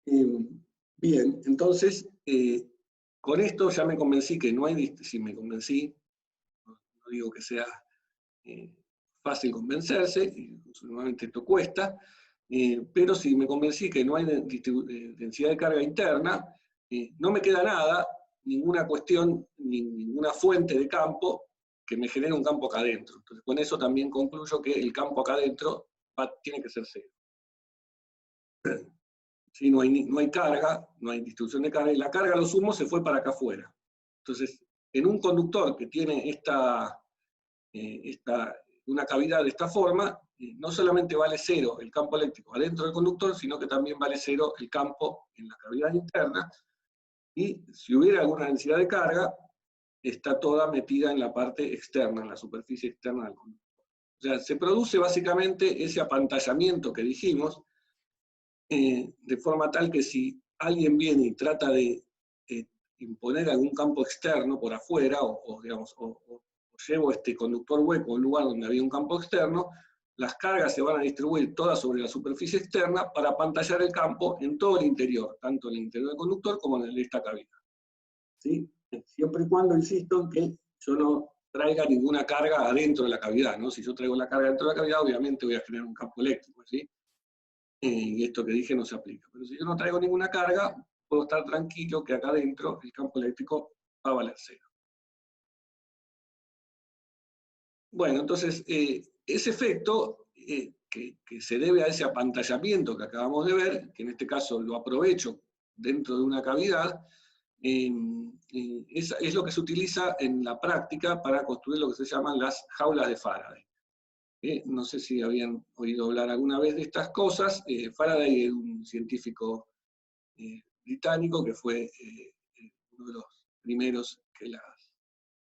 Bien, entonces, con esto ya me convencí que no hay, si me convencí, no digo que sea fácil convencerse, normalmente esto cuesta, pero si me convencí que no hay densidad de carga interna, no me queda nada, ninguna cuestión, ninguna fuente de campo que me genera un campo acá adentro. Entonces, con eso también concluyo que el campo acá adentro tiene que ser cero. ¿Sí? No hay carga, no hay distribución de carga, y la carga, lo sumo, se fue para acá afuera. Entonces, en un conductor que tiene una cavidad de esta forma, no solamente vale cero el campo eléctrico adentro del conductor, sino que también vale cero el campo en la cavidad interna, y si hubiera alguna densidad de carga, está toda metida en la parte externa, en la superficie externa del conductor. O sea, se produce básicamente ese apantallamiento que dijimos, de forma tal que si alguien viene y trata de imponer algún campo externo por afuera, o llevo este conductor hueco a un lugar donde había un campo externo, las cargas se van a distribuir todas sobre la superficie externa para apantallar el campo en todo el interior, tanto en el interior del conductor como en el de esta cavidad. ¿Sí? Siempre y cuando, insisto, en que yo no traiga ninguna carga adentro de la cavidad, ¿no? Si yo traigo la carga dentro de la cavidad, obviamente voy a generar un campo eléctrico, ¿sí? Y esto que dije no se aplica. Pero si yo no traigo ninguna carga, puedo estar tranquilo que acá adentro el campo eléctrico va a valer cero. Bueno, entonces, ese efecto que se debe a ese apantallamiento que acabamos de ver, que en este caso lo aprovecho dentro de una cavidad, es lo que se utiliza en la práctica para construir lo que se llaman las jaulas de Faraday. No sé si habían oído hablar alguna vez de estas cosas. Faraday es un científico británico que fue uno de los primeros que las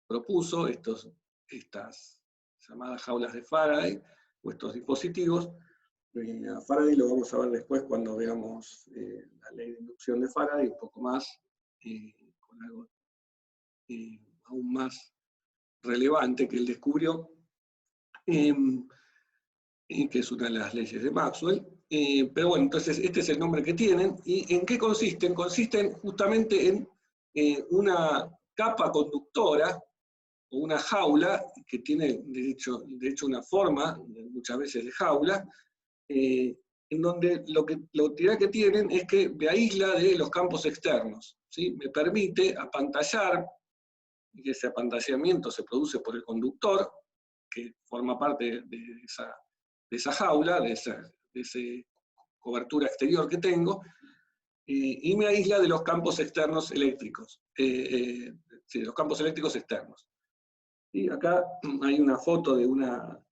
propuso, estas llamadas jaulas de Faraday, o estos dispositivos. A Faraday lo vamos a ver después cuando veamos la ley de inducción de Faraday, un poco más, con algo aún más relevante que él descubrió, que es una de las leyes de Maxwell. Pero bueno, entonces este es el nombre que tienen. ¿Y en qué consisten? Consisten justamente en una capa conductora, o una jaula, que tiene de hecho una forma, muchas veces de jaula, en donde la utilidad que tienen es que me aísla de los campos externos, ¿sí? Me permite apantallar, y ese apantallamiento se produce por el conductor, que forma parte de esa jaula, de esa cobertura exterior que tengo, y me aísla de los campos externos eléctricos, sí, los campos eléctricos externos. Y acá hay una foto de una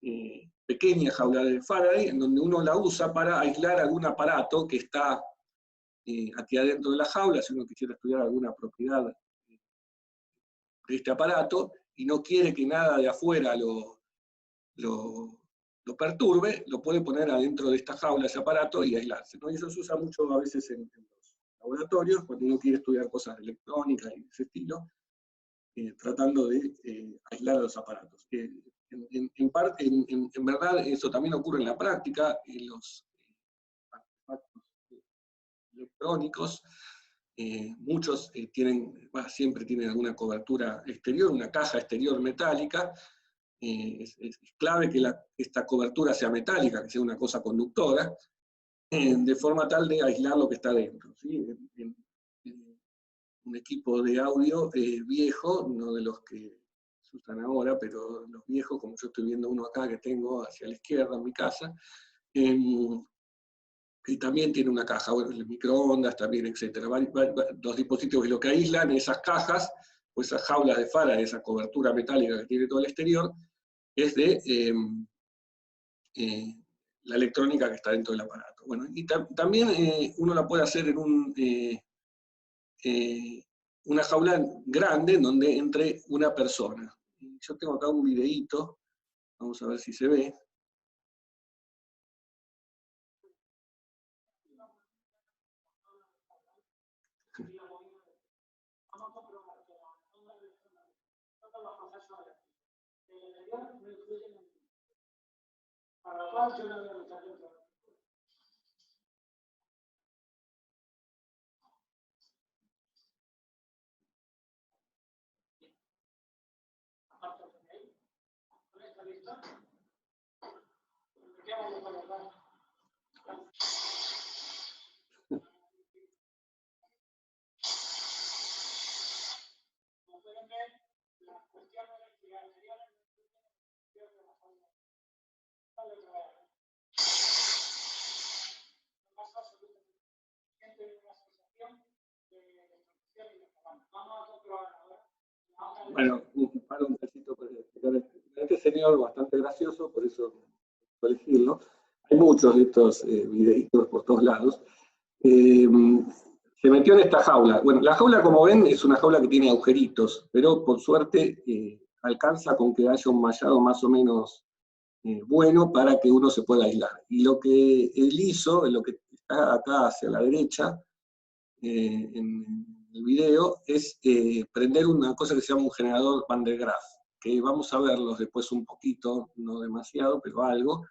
pequeña jaula de Faraday, en donde uno la usa para aislar algún aparato que está aquí adentro de la jaula, si uno quisiera estudiar alguna propiedad de este aparato, y no quiere que nada de afuera lo perturbe, lo puede poner adentro de esta jaula, ese aparato, y aislarse, ¿no? Y eso se usa mucho a veces en los laboratorios, cuando uno quiere estudiar cosas de electrónica y de ese estilo, tratando de aislar a los aparatos. En verdad, eso también ocurre en la práctica, en los artefactos electrónicos. Muchos siempre tienen alguna cobertura exterior, una caja exterior metálica. Es clave que esta cobertura sea metálica, que sea una cosa conductora, de forma tal de aislar lo que está dentro, ¿sí? Un equipo de audio viejo, no de los que se usan ahora, pero los viejos, como yo estoy viendo uno acá que tengo hacia la izquierda en mi casa, y también tiene una caja, bueno, el microondas también, etc. Los dispositivos que lo que aíslan, esas cajas, o esas jaulas de Faraday, esa cobertura metálica que tiene todo el exterior, es de la electrónica que está dentro del aparato. Bueno, y también uno la puede hacer en una jaula grande en donde entre una persona. Yo tengo acá un videíto, vamos a ver si se ve. Bueno, para un besito para explicar. Este señor bastante gracioso, por eso puedo elegirlo. Hay muchos de estos videitos por todos lados. Se metió en esta jaula. Bueno, la jaula, como ven, es una jaula que tiene agujeritos, pero por suerte alcanza con que haya un mallado más o menos bueno para que uno se pueda aislar. Y lo que él hizo, lo que está acá hacia la derecha, en el video, es prender una cosa que se llama un generador Van der Graaf, que vamos a verlos después un poquito, no demasiado, pero algo,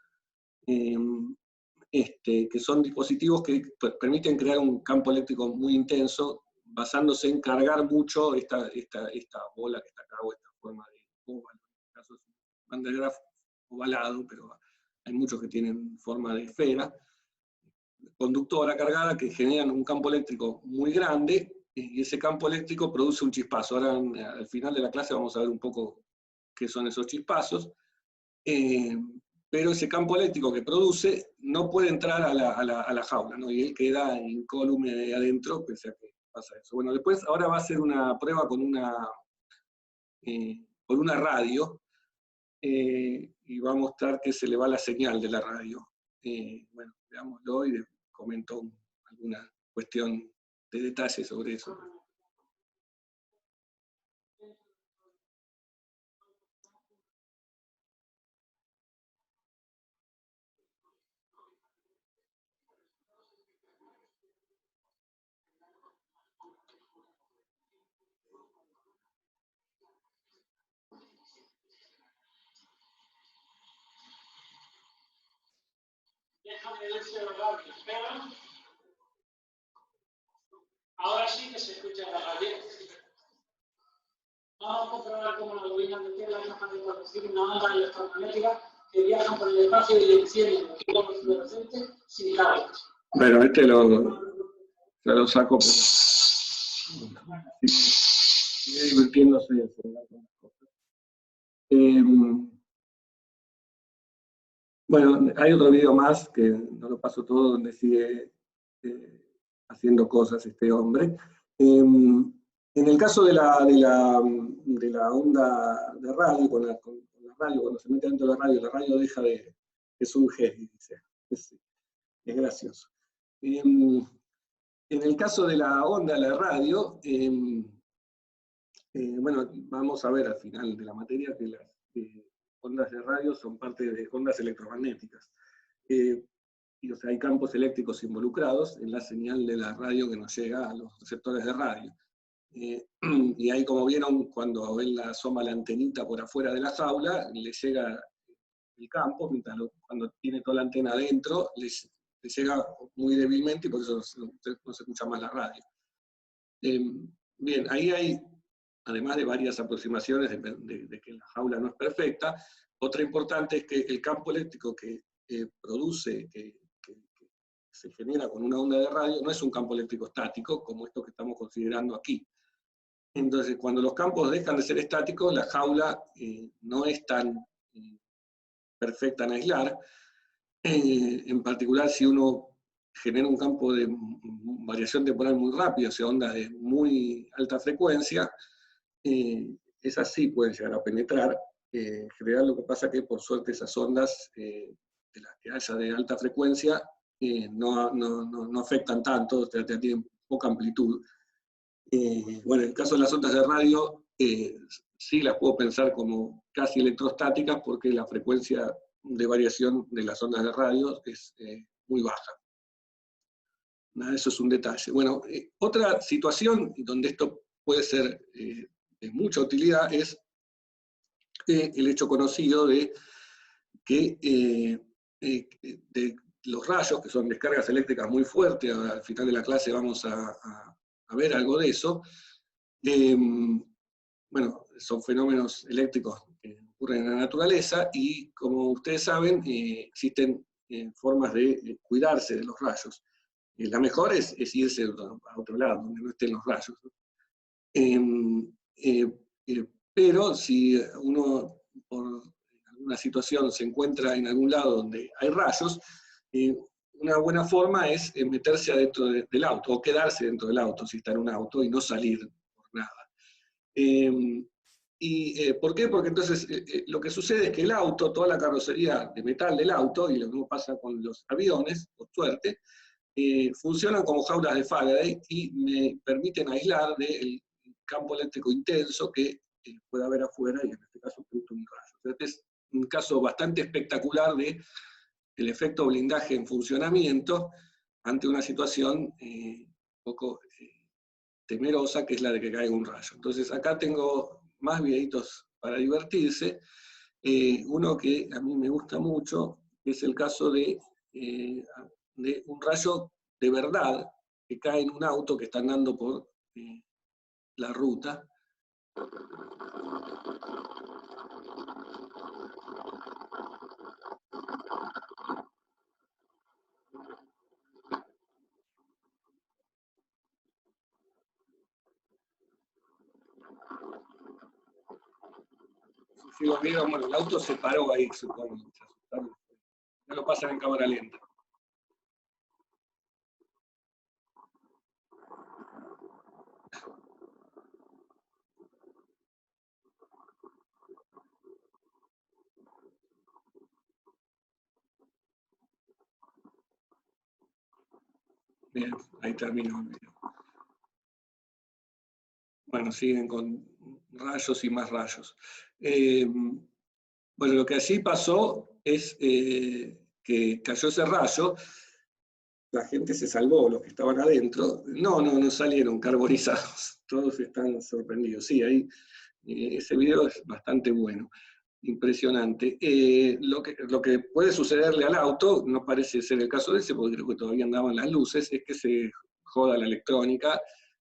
que son dispositivos que permiten crear un campo eléctrico muy intenso, basándose en cargar mucho esta bola que está acá, o esta forma de óvalo. En este caso es un Van der Graaf ovalado, pero hay muchos que tienen forma de esfera, conductora cargada, que generan un campo eléctrico muy grande, y ese campo eléctrico produce un chispazo. Ahora al final de la clase vamos a ver un poco qué son esos chispazos, pero ese campo eléctrico que produce no puede entrar a la jaula, ¿no? Y él queda incólume de adentro, pese a que pasa eso. Bueno, después ahora va a hacer una prueba con una radio, y va a mostrar que se le va la señal de la radio. Bueno, veámoslo y comento alguna cuestión de detalle sobre eso. Déjame ver si lo radio. Espera. Ahora sí que se escucha la radio. Vamos a comprobar cómo la bobina de tela es capaz de producir una onda electromagnética que viaja por el espacio y le enciende un globo fluorescente sin cables. Bueno, se lo saco, pero sigue divirtiéndose. Bueno, hay otro video más, que no lo paso todo, donde sigue haciendo cosas este hombre. En el caso de la onda de radio, con la radio, cuando se mete dentro de la radio deja de... es un genio, dice. Es gracioso. En el caso de la onda de la radio, bueno, vamos a ver al final de la materia que las ondas de radio son parte de ondas electromagnéticas. Y, o sea, hay campos eléctricos involucrados en la señal de la radio que nos llega a los receptores de radio. Y ahí, como vieron, cuando él asoma la antenita por afuera de la jaula, le llega el campo, mientras cuando tiene toda la antena adentro, le llega muy débilmente y por eso no se escucha más la radio. Bien, ahí hay, además de varias aproximaciones de que la jaula no es perfecta, otra importante es que el campo eléctrico que produce, que se genera con una onda de radio, no es un campo eléctrico estático, como esto que estamos considerando aquí. Entonces, cuando los campos dejan de ser estáticos, la jaula no es tan perfecta en aislar. En particular, si uno genera un campo de variación temporal muy rápida, o sea, ondas de muy alta frecuencia, esas sí pueden llegar a penetrar. En general, lo que pasa es que, por suerte, esas ondas de las que haya de alta frecuencia no afectan tanto, o sea, tienen poca amplitud. Bueno, en el caso de las ondas de radio, sí las puedo pensar como casi electrostáticas, porque la frecuencia de variación de las ondas de radio es muy baja. Nada, eso es un detalle. Bueno, otra situación donde esto puede ser de mucha utilidad es el hecho conocido de que de los rayos, que son descargas eléctricas muy fuertes, al final de la clase vamos a ver algo de eso. Bueno, son fenómenos eléctricos que ocurren en la naturaleza y, como ustedes saben, existen formas de cuidarse de los rayos. La mejor es irse a otro lado, donde no estén los rayos. pero si uno por alguna situación se encuentra en algún lado donde hay rayos, una buena forma es meterse adentro del auto, o quedarse dentro del auto si está en un auto, y no salir por nada. ¿Por qué? Porque entonces lo que sucede es que el auto, toda la carrocería de metal del auto, y lo mismo pasa con los aviones, por suerte, funcionan como jaulas de Faraday y me permiten aislar del campo eléctrico intenso que puede haber afuera, y en este caso producto de un rayo. O sea, este es un caso bastante espectacular de el efecto blindaje en funcionamiento ante una situación un poco temerosa, que es la de que caiga un rayo. Entonces acá tengo más videitos para divertirse. Uno que a mí me gusta mucho es el caso de un rayo de verdad que cae en un auto que está andando por la ruta. Si lo vieron, bueno, el auto se paró ahí, supongo. No lo pasan en cámara lenta. Bien, ahí termino el video. Bueno, siguen con rayos y más rayos. Bueno, lo que allí pasó es que cayó ese rayo, la gente se salvó, los que estaban adentro. No salieron carbonizados, todos están sorprendidos. Sí, ahí ese video es bastante bueno, impresionante. Lo que puede sucederle al auto, no parece ser el caso de ese, porque creo que todavía andaban las luces, es que se joda la electrónica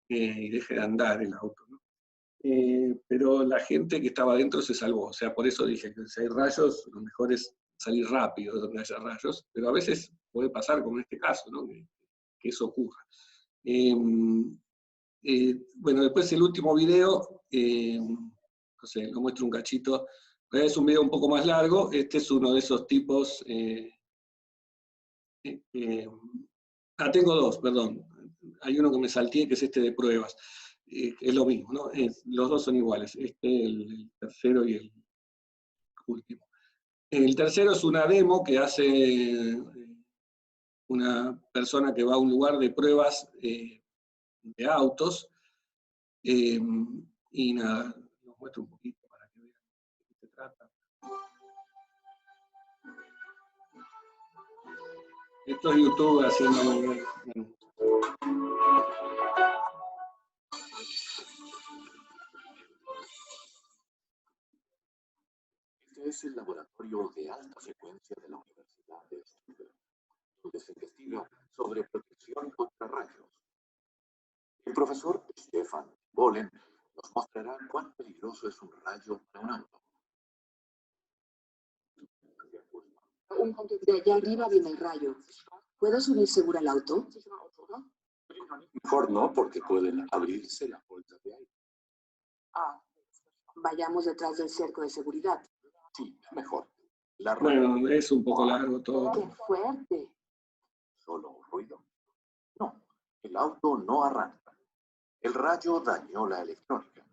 y deje de andar el auto, ¿no? Pero la gente que estaba adentro se salvó, o sea, por eso dije que si hay rayos, lo mejor es salir rápido de donde haya rayos, pero a veces puede pasar, como en este caso, ¿no? Que eso ocurra. Bueno, después el último video, no sé, lo muestro un cachito, es un video un poco más largo. Este es uno de esos tipos, tengo dos, perdón, hay uno que me salté, que es este de pruebas. Es lo mismo, ¿no? Los dos son iguales, el tercero y el último. El tercero es una demo que hace una persona que va a un lugar de pruebas de autos, y nada, los muestro un poquito para que vean de qué se trata. Esto es YouTube haciendo... Este es el laboratorio de alta frecuencia de la Universidad de Stuttgart, donde se investiga sobre protección contra rayos. El profesor Stefan Bollen nos mostrará cuán peligroso es un rayo para un auto. De allá arriba viene el rayo. ¿Puedo subir seguro al auto? Mejor no, porque pueden abrirse las bolsas de aire. Vayamos detrás del cerco de seguridad. Sí, mejor. Bueno, es un poco largo todo. ¡Qué fuerte! ¿Solo un ruido? No, el auto no arranca. El rayo dañó la electrónica.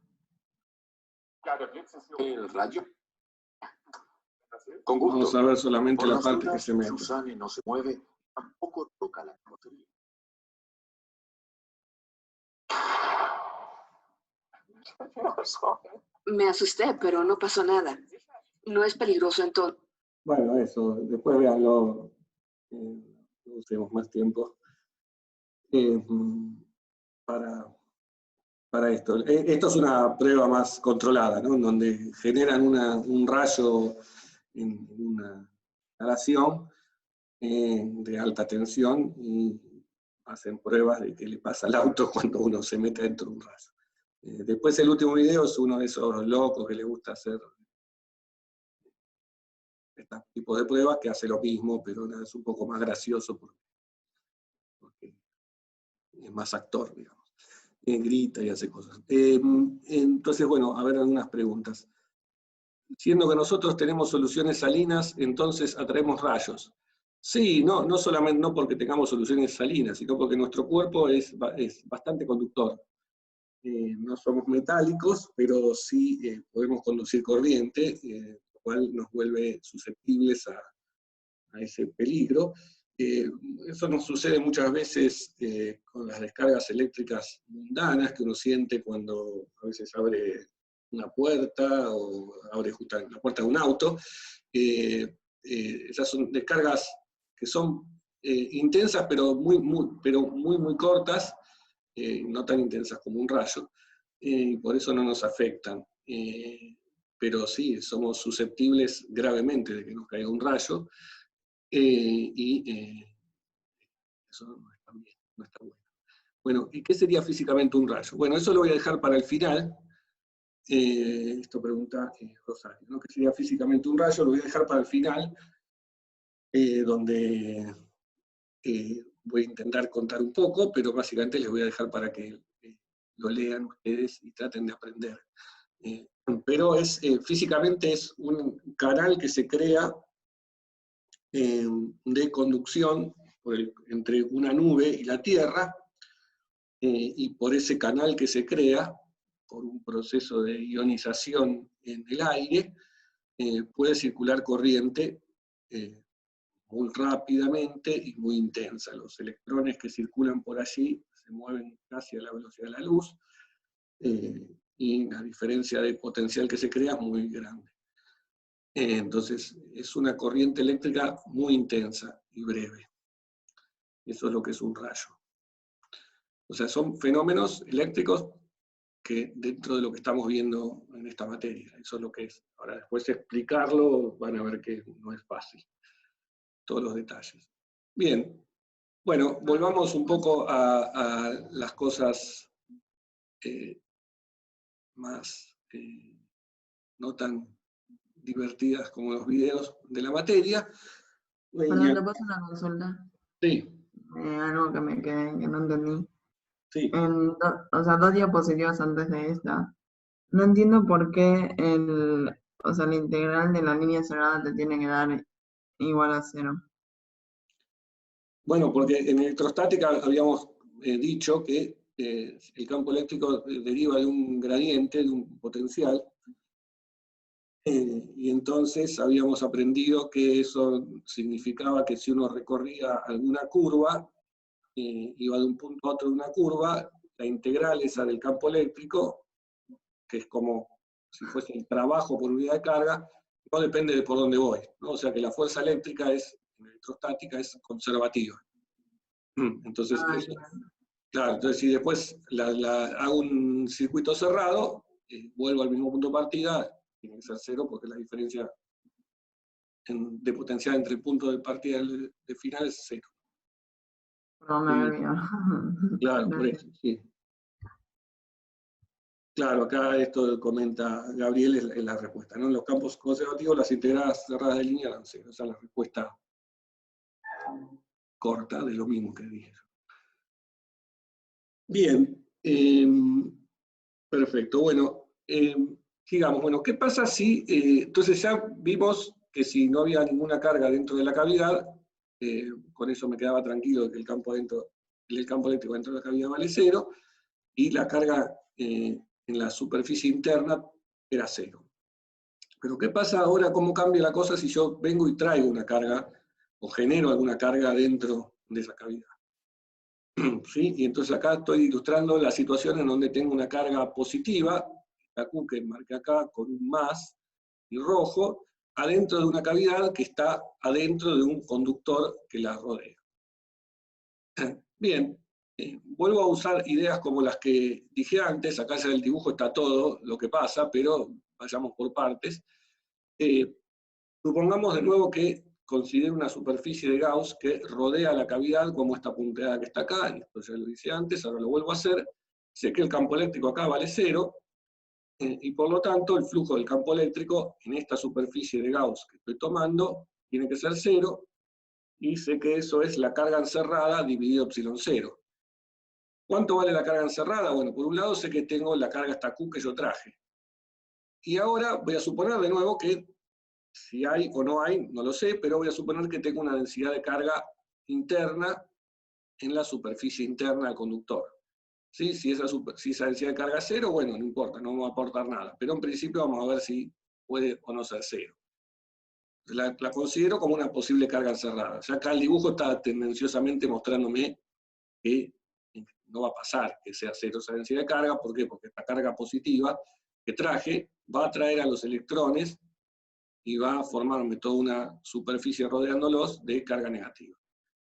¿El rayo? Con gusto. Vamos a ver solamente Por la las parte que dudas, se mete. Susane no se mueve, tampoco toca la carrocería. Me asusté, pero no pasó nada. No es peligroso entonces. Bueno, eso, después véanlo, no usemos más tiempo para esto. Esto es una prueba más controlada, ¿no? En donde generan un rayo en una instalación de alta tensión y hacen pruebas de qué le pasa al auto cuando uno se mete dentro de un rayo. Después el último video es uno de esos locos que le gusta hacer este tipo de pruebas, que hace lo mismo, pero es un poco más gracioso porque es más actor, digamos. grita y hace cosas. Entonces, bueno, a ver algunas preguntas. Siendo que nosotros tenemos soluciones salinas, entonces atraemos rayos. Sí, no solamente no porque tengamos soluciones salinas, sino porque nuestro cuerpo es bastante conductor. No somos metálicos, pero sí podemos conducir corriente, lo cual nos vuelve susceptibles a ese peligro. Eso nos sucede muchas veces con las descargas eléctricas mundanas que uno siente cuando a veces abre una puerta o abre justo la puerta de un auto. Esas son descargas que son intensas, pero muy cortas, no tan intensas como un rayo, y por eso no nos afectan. Pero sí, somos susceptibles gravemente de que nos caiga un rayo, y eso no está bien, no está bueno. Bueno, ¿y qué sería físicamente un rayo? Bueno, eso lo voy a dejar para el final. Esto pregunta Rosario, ¿no? ¿Qué sería físicamente un rayo? Lo voy a dejar para el final, donde voy a intentar contar un poco, pero básicamente les voy a dejar para que lo lean ustedes y traten de aprender. Pero físicamente es un canal que se crea de conducción entre una nube y la Tierra, y por ese canal que se crea, por un proceso de ionización en el aire, puede circular corriente muy rápidamente y muy intensa. Los electrones que circulan por allí se mueven casi a la velocidad de la luz, y la diferencia de potencial que se crea es muy grande. Entonces, es una corriente eléctrica muy intensa y breve. Eso es lo que es un rayo. O sea, son fenómenos eléctricos que dentro de lo que estamos viendo en esta materia, eso es lo que es. Ahora, después de explicarlo, van a ver que no es fácil, todos los detalles. Bien, bueno, volvamos un poco a las cosas más no tan divertidas como los videos de la materia. Perdón, te paso una consulta. Sí. Algo que me quedé, que no entendí. Sí. O sea, 2 diapositivas antes de esta. No entiendo por qué la integral de la línea cerrada te tiene que dar igual a 0. Bueno, porque en electrostática habíamos dicho que el campo eléctrico deriva de un gradiente, de un potencial, y entonces habíamos aprendido que eso significaba que si uno recorría alguna curva, iba de un punto a otro de una curva, la integral esa del campo eléctrico, que es como si fuese el trabajo por unidad de carga, no depende de por dónde voy, ¿no? O sea que la fuerza eléctrica en electrostática es conservativa. Entonces, claro, entonces si después hago un circuito cerrado, vuelvo al mismo punto de partida, tiene que ser 0 porque la diferencia de potencial entre el punto de partida y de final es 0. No me había olvidado. Claro, por eso, sí. Claro, acá esto comenta Gabriel, es la respuesta, ¿no? En los campos conservativos las integrales cerradas de línea dan 0. Esa es la respuesta corta de lo mismo que dije. Bien, perfecto. Bueno, sigamos. Bueno, ¿qué pasa si, entonces ya vimos que si no había ninguna carga dentro de la cavidad, con eso me quedaba tranquilo de que el campo eléctrico dentro de la cavidad vale 0, y la carga en la superficie interna era 0. Pero ¿qué pasa ahora? ¿Cómo cambia la cosa si yo vengo y traigo una carga, o genero alguna carga dentro de esa cavidad? ¿Sí? Y entonces acá estoy ilustrando la situación en donde tengo una carga positiva, la Q que marqué acá con un más y rojo, adentro de una cavidad que está adentro de un conductor que la rodea. Bien, vuelvo a usar ideas como las que dije antes, acá en el dibujo está todo lo que pasa, pero vayamos por partes. Supongamos de nuevo que considero una superficie de Gauss que rodea la cavidad como esta punteada que está acá, y esto ya lo hice antes, ahora lo vuelvo a hacer. Sé que el campo eléctrico acá vale 0, y por lo tanto el flujo del campo eléctrico en esta superficie de Gauss que estoy tomando tiene que ser 0, y sé que eso es la carga encerrada dividido epsilon 0. ¿Cuánto vale la carga encerrada? Bueno, por un lado sé que tengo la carga hasta Q que yo traje. Y ahora voy a suponer de nuevo que si hay o no hay, no lo sé, pero voy a suponer que tengo una densidad de carga interna en la superficie interna del conductor. ¿Sí? Si esa densidad de carga es 0, bueno, no importa, no va a aportar nada. Pero en principio vamos a ver si puede o no ser 0. La considero como una posible carga encerrada. Ya acá el dibujo está tendenciosamente mostrándome que no va a pasar que sea 0 esa densidad de carga. ¿Por qué? Porque esta carga positiva que traje va a atraer a los electrones y va a formarme toda una superficie rodeándolos de carga negativa.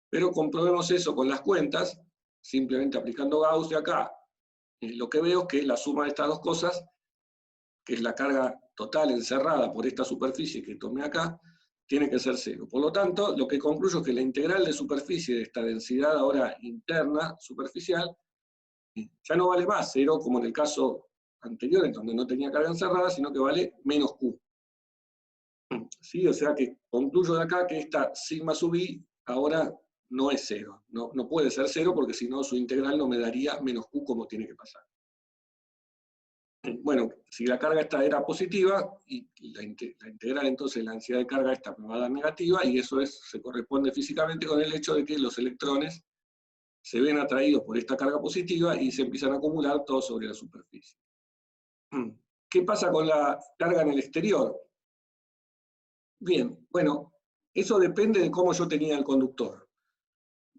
Pero comprobemos eso con las cuentas, simplemente aplicando Gauss de acá. Lo que veo es que la suma de estas dos cosas, que es la carga total encerrada por esta superficie que tomé acá, tiene que ser 0. Por lo tanto, lo que concluyo es que la integral de superficie de esta densidad ahora interna, superficial, ya no vale más 0, como en el caso anterior, en donde no tenía carga encerrada, sino que vale menos Q. ¿Sí? O sea que concluyo de acá que esta sigma sub i ahora no es 0. No puede ser 0 porque si no su integral no me daría menos Q como tiene que pasar. Bueno, si la carga esta era positiva, y la integral entonces la densidad de carga esta me va a dar negativa, y eso se corresponde físicamente con el hecho de que los electrones se ven atraídos por esta carga positiva y se empiezan a acumular todo sobre la superficie. ¿Qué pasa con la carga en el exterior? Bien, bueno, eso depende de cómo yo tenía el conductor.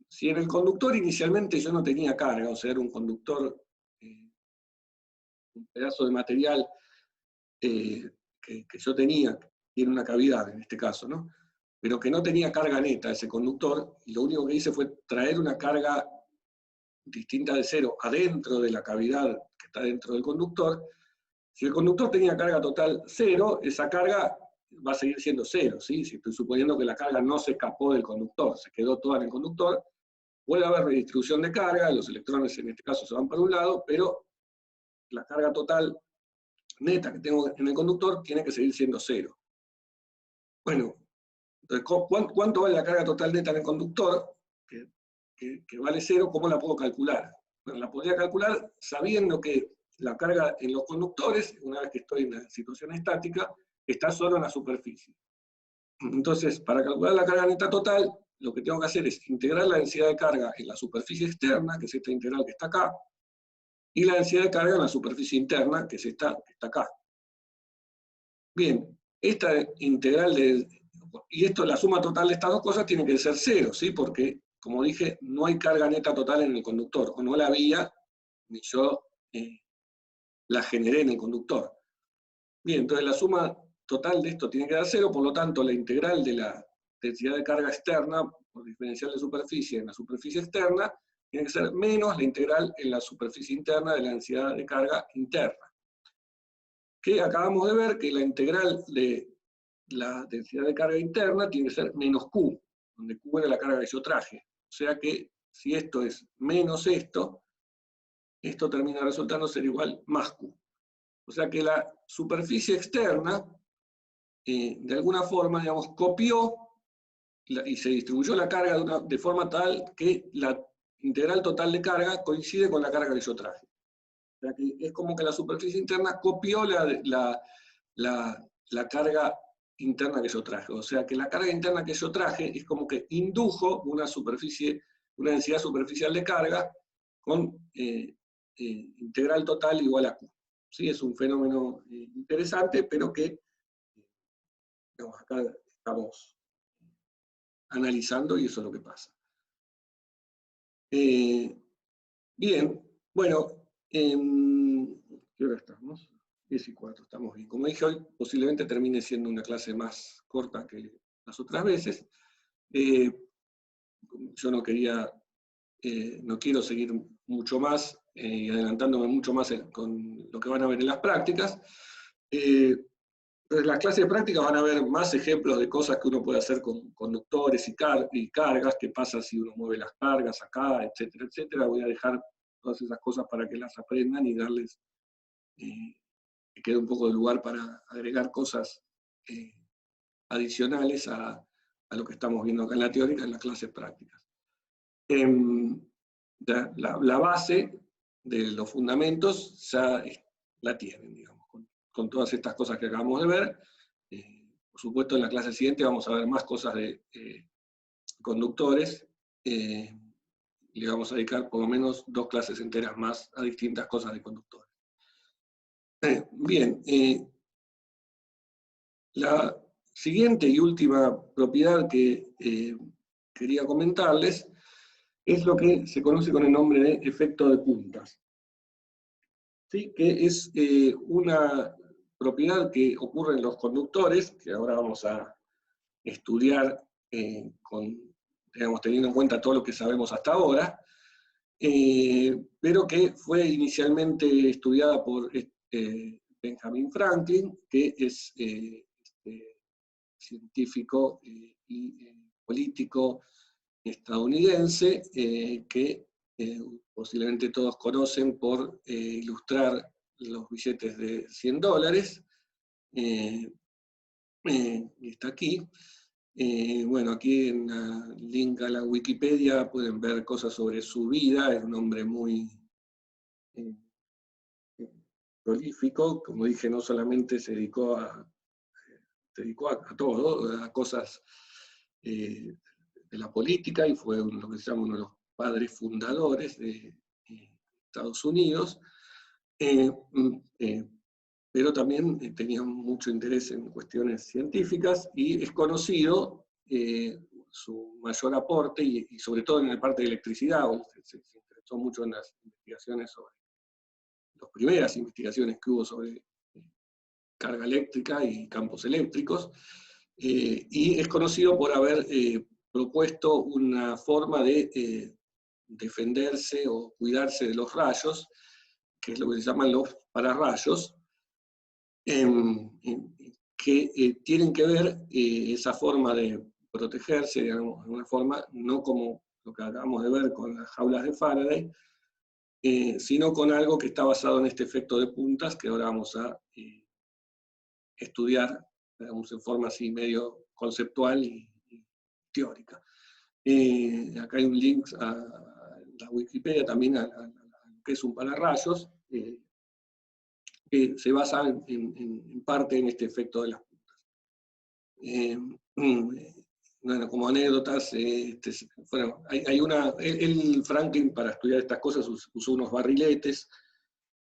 Si en el conductor inicialmente yo no tenía carga, o sea, era un conductor, un pedazo de material que yo tenía, tiene una cavidad en este caso, ¿no? Pero que no tenía carga neta ese conductor, y lo único que hice fue traer una carga distinta de 0 adentro de la cavidad que está dentro del conductor. Si el conductor tenía carga total 0, esa carga va a seguir siendo 0, ¿sí? Si estoy suponiendo que la carga no se escapó del conductor, se quedó toda en el conductor, vuelve a haber redistribución de carga, los electrones en este caso se van para un lado, pero la carga total neta que tengo en el conductor tiene que seguir siendo 0. Bueno, entonces, ¿cuánto vale la carga total neta en el conductor? Que vale 0, ¿cómo la puedo calcular? Bueno, la podría calcular sabiendo que la carga en los conductores, una vez que estoy en la situación estática, está solo en la superficie. Entonces, para calcular la carga neta total, lo que tengo que hacer es integrar la densidad de carga en la superficie externa, que es esta integral que está acá, y la densidad de carga en la superficie interna, que es esta que está acá. Bien, esta integral y esto, la suma total de estas dos cosas tiene que ser 0, ¿sí? Porque, como dije, no hay carga neta total en el conductor, o no la había, ni yo la generé en el conductor. Bien, entonces la suma total de esto tiene que dar 0, por lo tanto la integral de la densidad de carga externa por diferencial de superficie en la superficie externa tiene que ser menos la integral en la superficie interna de la densidad de carga interna. Que acabamos de ver que la integral de la densidad de carga interna tiene que ser menos Q, donde Q era la carga que yo traje. O sea que si esto es menos esto termina resultando ser igual más Q. O sea que la superficie externa, de alguna forma, digamos, copió y se distribuyó la carga de forma tal que la integral total de carga coincide con la carga que yo traje. O sea que es como que la superficie interna copió la carga interna que yo traje. O sea que la carga interna que yo traje es como que indujo una densidad superficial de carga con integral total igual a Q. ¿Sí? Es un fenómeno interesante, pero que digamos, acá estamos analizando y eso es lo que pasa. Bien, bueno, ¿qué hora estamos? 10:04, estamos bien. Como dije hoy, posiblemente termine siendo una clase más corta que las otras veces. Yo no quiero seguir mucho más, adelantándome mucho más con lo que van a ver en las prácticas. En las clases de prácticas van a ver más ejemplos de cosas que uno puede hacer con conductores y cargas, qué pasa si uno mueve las cargas acá, etcétera, etcétera. Voy a dejar todas esas cosas para que las aprendan y darles, que quede un poco de lugar para agregar cosas adicionales a lo que estamos viendo acá en la teórica, en las clases prácticas. ya la base de los fundamentos ya la tienen, digamos, con todas estas cosas que acabamos de ver. Por supuesto, en la clase siguiente vamos a ver más cosas de conductores, y le vamos a dedicar por lo menos 2 clases enteras más a distintas cosas de conductores. Bien, la siguiente y última propiedad que quería comentarles es lo que se conoce con el nombre de efecto de puntas. ¿Sí? Que es una propiedad que ocurre en los conductores, que ahora vamos a estudiar digamos, teniendo en cuenta todo lo que sabemos hasta ahora, pero que fue inicialmente estudiada por Benjamin Franklin, que es científico y político estadounidense, que posiblemente todos conocen por ilustrar los billetes de $100. Está aquí. Bueno, aquí en el link a la Wikipedia pueden ver cosas sobre su vida. Es un hombre muy prolífico. Como dije, no solamente se dedicó a todo, a cosas de la política, y fue lo que se llama uno de los padres fundadores de Estados Unidos, pero también tenía mucho interés en cuestiones científicas, y es conocido su mayor aporte, y sobre todo en la parte de electricidad. Se interesó mucho en las investigaciones las primeras investigaciones que hubo sobre carga eléctrica y campos eléctricos, y es conocido por haber propuesto una forma de defenderse o cuidarse de los rayos, que es lo que se llaman los pararrayos, que tienen que ver esa forma de protegerse, digamos, de una forma, no como lo que acabamos de ver con las jaulas de Faraday, sino con algo que está basado en este efecto de puntas, que ahora vamos a estudiar, digamos, en forma así medio conceptual y teórica. Acá hay un link a la Wikipedia también a lo que es un pararrayos, que se basa en parte en este efecto de las puntas. Bueno, como anécdotas, bueno, Franklin, para estudiar estas cosas, usó unos barriletes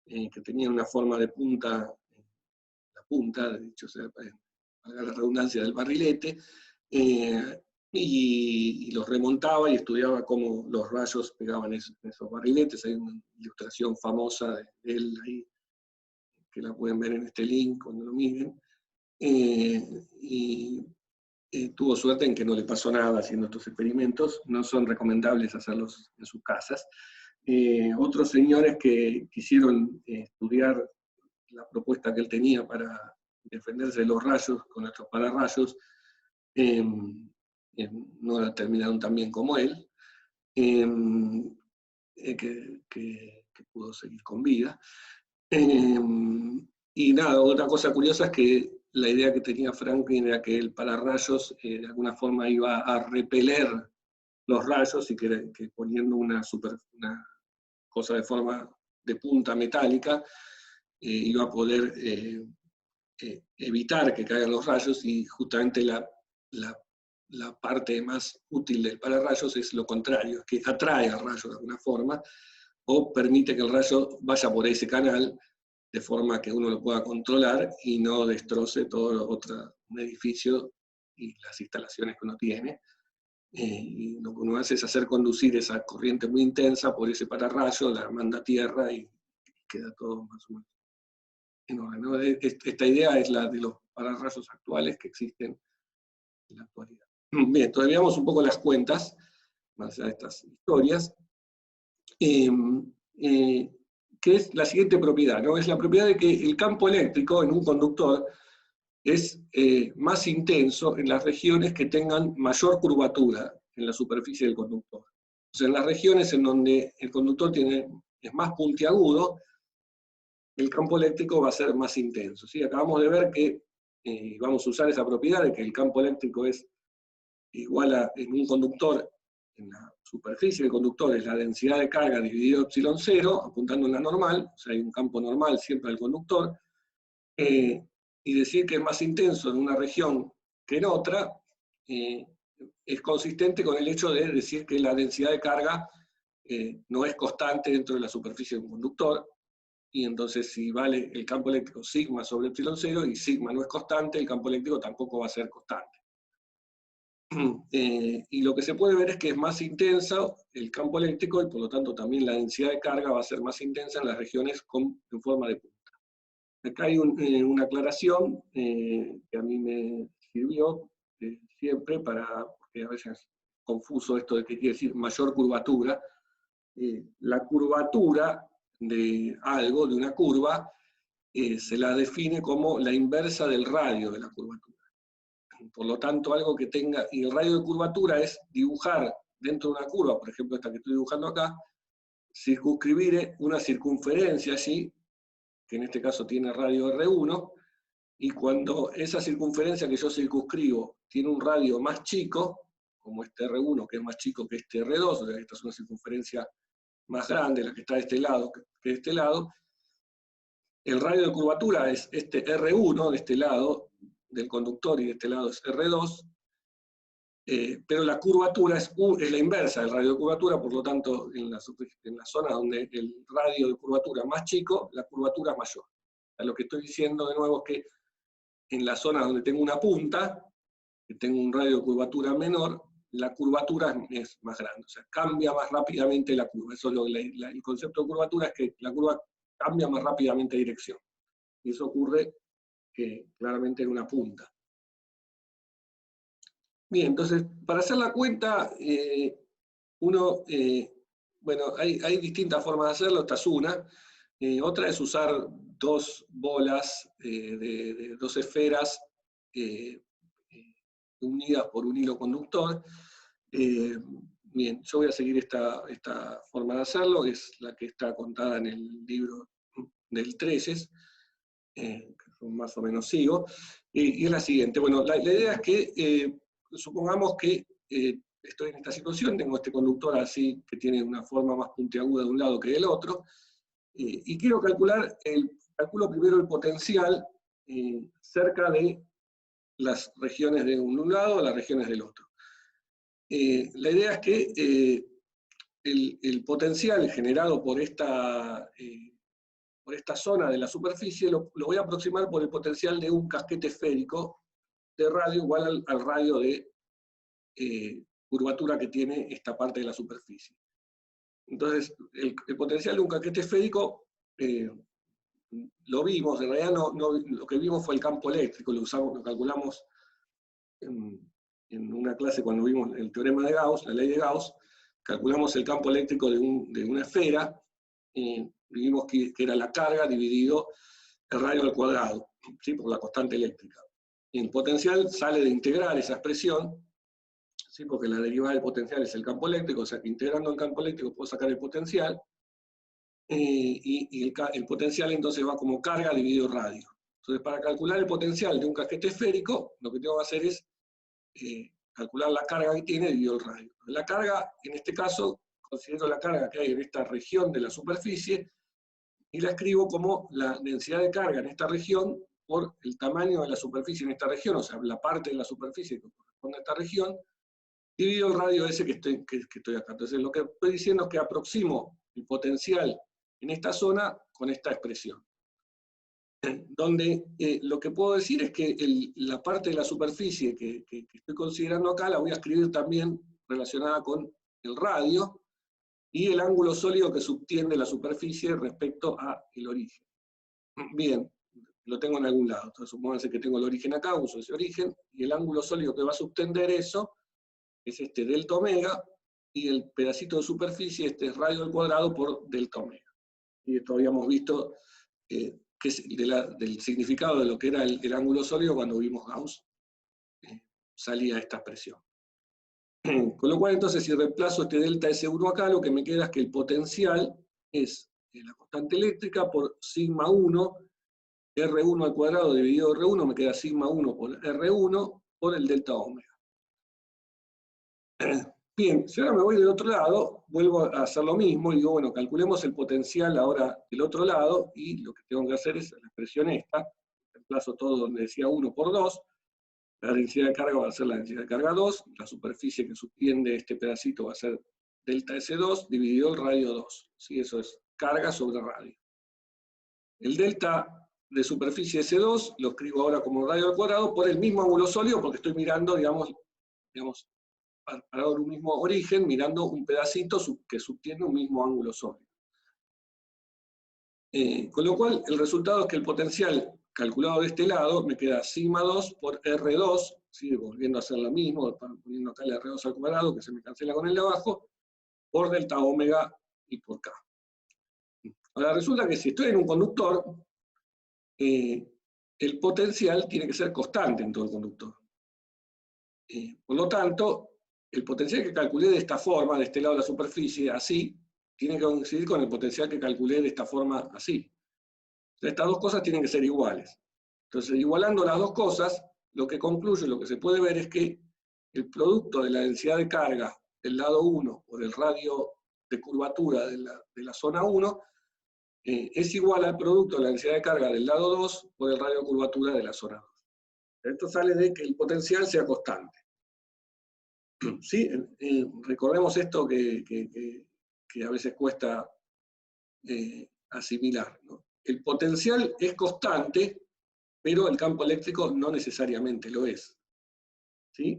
que tenían una forma de punta, de hecho, valga la redundancia, del barrilete, y los remontaba y estudiaba cómo los rayos pegaban en esos barriletes. Hay una ilustración famosa de él ahí, que la pueden ver en este link cuando lo miren, y tuvo suerte en que no le pasó nada haciendo estos experimentos. No son recomendables hacerlos en sus casas. Otros señores que quisieron estudiar la propuesta que él tenía para defenderse de los rayos con nuestros pararrayos, no la terminaron tan bien como él, que pudo seguir con vida. Y nada, otra cosa curiosa es que la idea que tenía Franklin era que el pararrayos de alguna forma iba a repeler los rayos, y que poniendo una cosa de forma de punta metálica iba a poder evitar que caigan los rayos, y justamente la parte más útil del pararrayos es lo contrario, es que atrae al rayo de alguna forma, o permite que el rayo vaya por ese canal, de forma que uno lo pueda controlar y no destroce todo un edificio y las instalaciones que uno tiene. Y lo que uno hace es hacer conducir esa corriente muy intensa por ese pararrayo, la manda a tierra y queda todo más o menos en orden, ¿no? Esta idea es la de los pararrayos actuales que existen en la actualidad. Bien, todavía veamos un poco las cuentas, más allá de estas historias. Que es la siguiente propiedad, ¿no? Es la propiedad de que el campo eléctrico en un conductor es más intenso en las regiones que tengan mayor curvatura en la superficie del conductor. O sea, en las regiones en donde el conductor es más puntiagudo, el campo eléctrico va a ser más intenso, ¿sí? Acabamos de ver que vamos a usar esa propiedad de que el campo eléctrico es igual en un conductor la superficie del conductor es la densidad de carga dividido epsilon 0, apuntando en la normal, o sea, hay un campo normal siempre al conductor, y decir que es más intenso en una región que en otra, es consistente con el hecho de decir que la densidad de carga no es constante dentro de la superficie de un conductor, y entonces si vale el campo eléctrico sigma sobre epsilon 0, y sigma no es constante, el campo eléctrico tampoco va a ser constante. Y lo que se puede ver es que es más intenso el campo eléctrico, y por lo tanto también la densidad de carga va a ser más intensa en las regiones en forma de punta. Acá hay una aclaración que a mí me sirvió siempre porque a veces es confuso esto de qué quiere decir mayor curvatura. La curvatura de algo, de una curva, se la define como la inversa del radio de la curvatura. Por lo tanto, algo que tenga, y el radio de curvatura es dibujar dentro de una curva, por ejemplo esta que estoy dibujando acá, circunscribir una circunferencia allí, que en este caso tiene radio R1, y cuando esa circunferencia que yo circunscribo tiene un radio más chico, como este R1 que es más chico que este R2, o sea, esta es una circunferencia más grande, la que está de este lado que de este lado, el radio de curvatura es este R1 de este lado del conductor y de este lado es R2, pero la curvatura es la inversa del radio de curvatura, por lo tanto en la zona donde el radio de curvatura es más chico, la curvatura es mayor. Lo que estoy diciendo de nuevo es que en la zona donde tengo una punta, que tengo un radio de curvatura menor, la curvatura es más grande, o sea, cambia más rápidamente la curva. Eso es el concepto de curvatura, es que la curva cambia más rápidamente de dirección. Y eso ocurre claramente en una punta. Bien, entonces, para hacer la cuenta, bueno, hay distintas formas de hacerlo, esta es una. Otra es usar dos bolas, dos esferas unidas por un hilo conductor. Bien, yo voy a seguir esta forma de hacerlo, que es la que está contada en el libro del Trelles, que más o menos sigo, y es la siguiente. Bueno, la idea es que, supongamos que estoy en esta situación, tengo este conductor así, que tiene una forma más puntiaguda de un lado que del otro, y quiero calculo primero el potencial cerca de las regiones de un lado a las regiones del otro. La idea es que el potencial generado por esta zona de la superficie lo voy a aproximar por el potencial de un casquete esférico de radio igual al radio de curvatura que tiene esta parte de la superficie. Entonces, el potencial de un casquete esférico lo vimos, en realidad lo que vimos fue el campo eléctrico, lo calculamos en una clase cuando vimos el teorema de Gauss, la ley de Gauss, calculamos el campo eléctrico de una esfera, vimos que era la carga dividido el radio al cuadrado, ¿sí? Por la constante eléctrica. En potencial sale de integrar esa expresión, ¿sí? Porque la derivada del potencial es el campo eléctrico, o sea que integrando el campo eléctrico puedo sacar el potencial, y el potencial entonces va como carga dividido radio. Entonces para calcular el potencial de un casquete esférico, lo que tengo que hacer es calcular la carga que tiene dividido el radio. La carga, en este caso, considero la carga que hay en esta región de la superficie, y la escribo como la densidad de carga en esta región por el tamaño de la superficie en esta región, o sea, la parte de la superficie que corresponde a esta región, dividido el radio ese que estoy acá. Entonces lo que estoy diciendo es que aproximo el potencial en esta zona con esta expresión. Donde lo que puedo decir es que la parte de la superficie que estoy considerando acá la voy a escribir también relacionada con el radio y el ángulo sólido que subtiende la superficie respecto al origen. Bien, lo tengo en algún lado. Entonces supónganse que tengo el origen acá, uso ese origen, y el ángulo sólido que va a subtender eso es este delta omega, y el pedacito de superficie, este es radio al cuadrado por delta omega. Y esto habíamos visto que es del significado de lo que era el ángulo sólido cuando vimos Gauss, salía esta expresión. Con lo cual entonces si reemplazo este delta S1 acá, lo que me queda es que el potencial es la constante eléctrica por sigma 1, R1 al cuadrado dividido R1, me queda sigma 1 por R1 por el delta omega. Bien, si ahora me voy del otro lado, vuelvo a hacer lo mismo y digo, bueno, calculemos el potencial ahora del otro lado, y lo que tengo que hacer es la expresión esta, reemplazo todo donde decía 1 por 2, la densidad de carga va a ser la densidad de carga 2, la superficie que subtiende este pedacito va a ser delta S2 dividido el radio 2, ¿sí? Eso es carga sobre radio. El delta de superficie S2 lo escribo ahora como radio al cuadrado por el mismo ángulo sólido, porque estoy mirando, digamos, parado en un mismo origen, mirando un pedacito que subtiene un mismo ángulo sólido. Con lo cual, el resultado es que el potencial calculado de este lado me queda sigma 2 por R2, ¿sí? Volviendo a hacer lo mismo, poniendo acá el R2 al cuadrado, que se me cancela con el de abajo, por delta omega y por K. Ahora resulta que si estoy en un conductor, el potencial tiene que ser constante en todo el conductor. Por lo tanto, el potencial que calculé de esta forma, de este lado de la superficie, así, tiene que coincidir con el potencial que calculé de esta forma, así. Estas dos cosas tienen que ser iguales. Entonces, igualando las dos cosas, lo que concluye, lo que se puede ver es que el producto de la densidad de carga del lado 1 o del radio de curvatura de la zona 1 es igual al producto de la densidad de carga del lado 2 por el radio de curvatura de la zona 2. Esto sale de que el potencial sea constante. ¿Sí? Recordemos esto que a veces cuesta asimilar, ¿no? El potencial es constante, pero el campo eléctrico no necesariamente lo es. ¿Sí?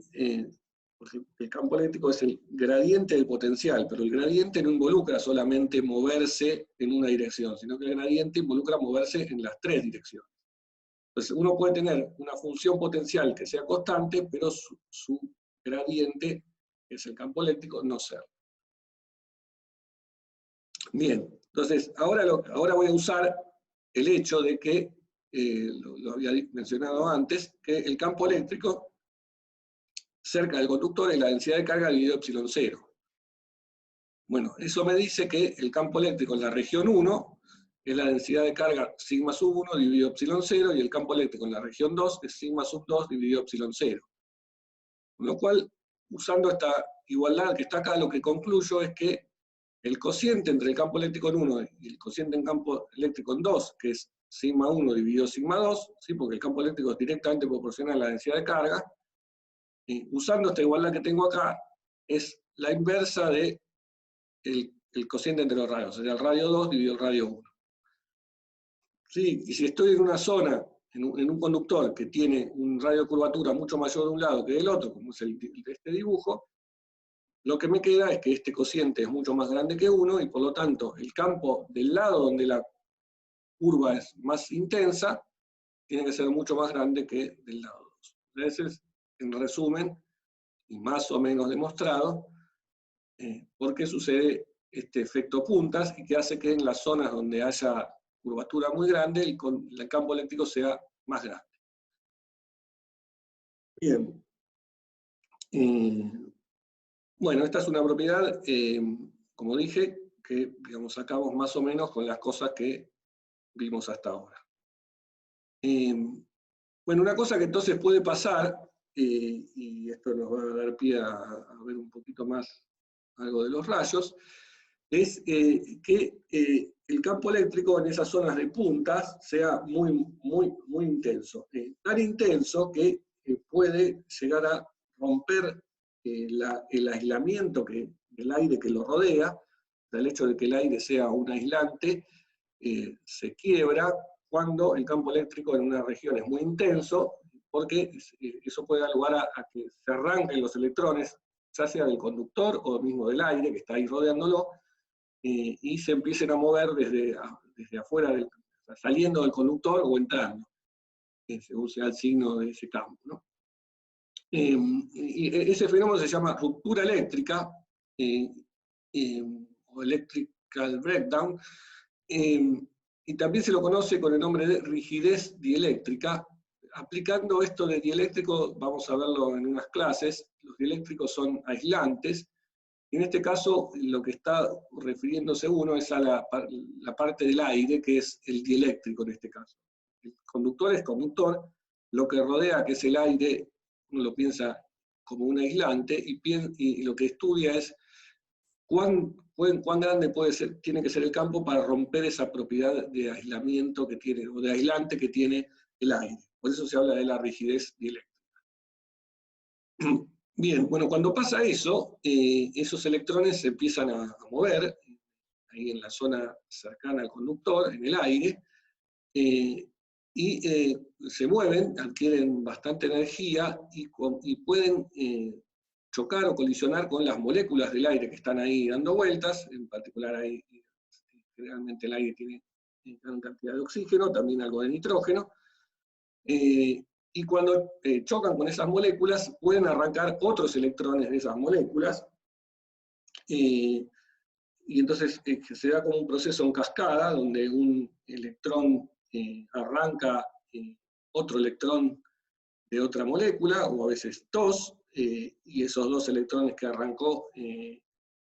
Porque el campo eléctrico es el gradiente del potencial, pero el gradiente no involucra solamente moverse en una dirección, sino que el gradiente involucra moverse en las tres direcciones. Entonces uno puede tener una función potencial que sea constante, pero su gradiente, que es el campo eléctrico, no serlo. Bien, entonces ahora voy a usar el hecho de que, lo había mencionado antes, que el campo eléctrico cerca del conductor es la densidad de carga dividido epsilon 0. Bueno, eso me dice que el campo eléctrico en la región 1 es la densidad de carga sigma sub 1 dividido epsilon 0, y el campo eléctrico en la región 2 es sigma sub 2 dividido epsilon 0. Con lo cual, usando esta igualdad que está acá, lo que concluyo es que el cociente entre el campo eléctrico en 1 y el cociente en campo eléctrico en 2, que es sigma 1 dividido sigma 2, ¿sí? Porque el campo eléctrico es directamente proporcional a la densidad de carga, usando esta igualdad que tengo acá, es la inversa de el cociente entre los radios, sería el radio 2 dividido el radio 1. ¿Sí? Y si estoy en una zona, en un conductor que tiene un radio de curvatura mucho mayor de un lado que del otro, como es el de este dibujo, lo que me queda es que este cociente es mucho más grande que 1, y por lo tanto el campo del lado donde la curva es más intensa tiene que ser mucho más grande que del lado 2. Entonces, en resumen, y más o menos demostrado, por qué sucede este efecto puntas, y que hace que en las zonas donde haya curvatura muy grande, el campo eléctrico sea más grande. Bien. Bueno, esta es una propiedad, como dije, que digamos, sacamos más o menos con las cosas que vimos hasta ahora. Bueno, una cosa que entonces puede pasar, y esto nos va a dar pie a ver un poquito más algo de los rayos, es que el campo eléctrico en esas zonas de puntas sea muy intenso. Tan intenso que puede llegar a romper el aislamiento del aire que lo rodea. El hecho de que el aire sea un aislante se quiebra cuando el campo eléctrico en una región es muy intenso, porque eso puede dar lugar a que se arranquen los electrones, ya sea del conductor o mismo del aire que está ahí rodeándolo, y se empiecen a mover desde afuera, saliendo del conductor o entrando, según sea el signo de ese campo, ¿no? Y ese fenómeno se llama ruptura eléctrica, o electrical breakdown, y también se lo conoce con el nombre de rigidez dieléctrica. Aplicando esto de dieléctrico, vamos a verlo en unas clases, los dieléctricos son aislantes. En este caso, lo que está refiriéndose uno es a la parte del aire, que es el dieléctrico en este caso. El conductor es conductor, lo que rodea, que es el aire, uno lo piensa como un aislante, y lo que estudia es cuán grande tiene que ser el campo para romper esa propiedad de aislamiento que tiene, o de aislante que tiene el aire. Por eso se habla de la rigidez dieléctrica. Bien, bueno, cuando pasa eso, esos electrones se empiezan a mover, ahí en la zona cercana al conductor, en el aire, y se mueven, adquieren bastante energía y pueden chocar o colisionar con las moléculas del aire que están ahí dando vueltas. En particular, generalmente el aire tiene gran cantidad de oxígeno, también algo de nitrógeno, y cuando chocan con esas moléculas pueden arrancar otros electrones de esas moléculas, y entonces se da como un proceso en cascada, donde un electrón arranca otro electrón de otra molécula, o a veces dos, y esos dos electrones que arrancó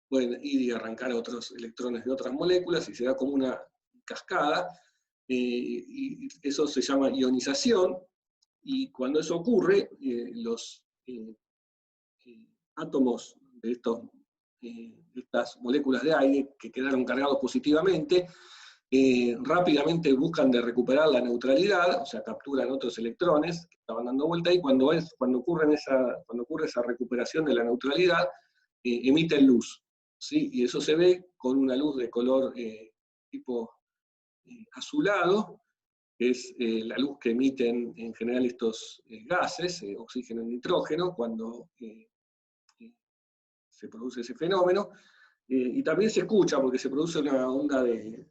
pueden ir y arrancar otros electrones de otras moléculas, y se da como una cascada, y eso se llama ionización, y cuando eso ocurre, los átomos de estas moléculas de aire que quedaron cargados positivamente, rápidamente buscan de recuperar la neutralidad, o sea, capturan otros electrones que estaban dando vuelta, y cuando ocurre esa recuperación de la neutralidad, emiten luz, ¿sí? Y eso se ve con una luz de color tipo azulado, que es la luz que emiten en general estos gases, oxígeno y nitrógeno, cuando se produce ese fenómeno, y también se escucha, porque se produce una onda de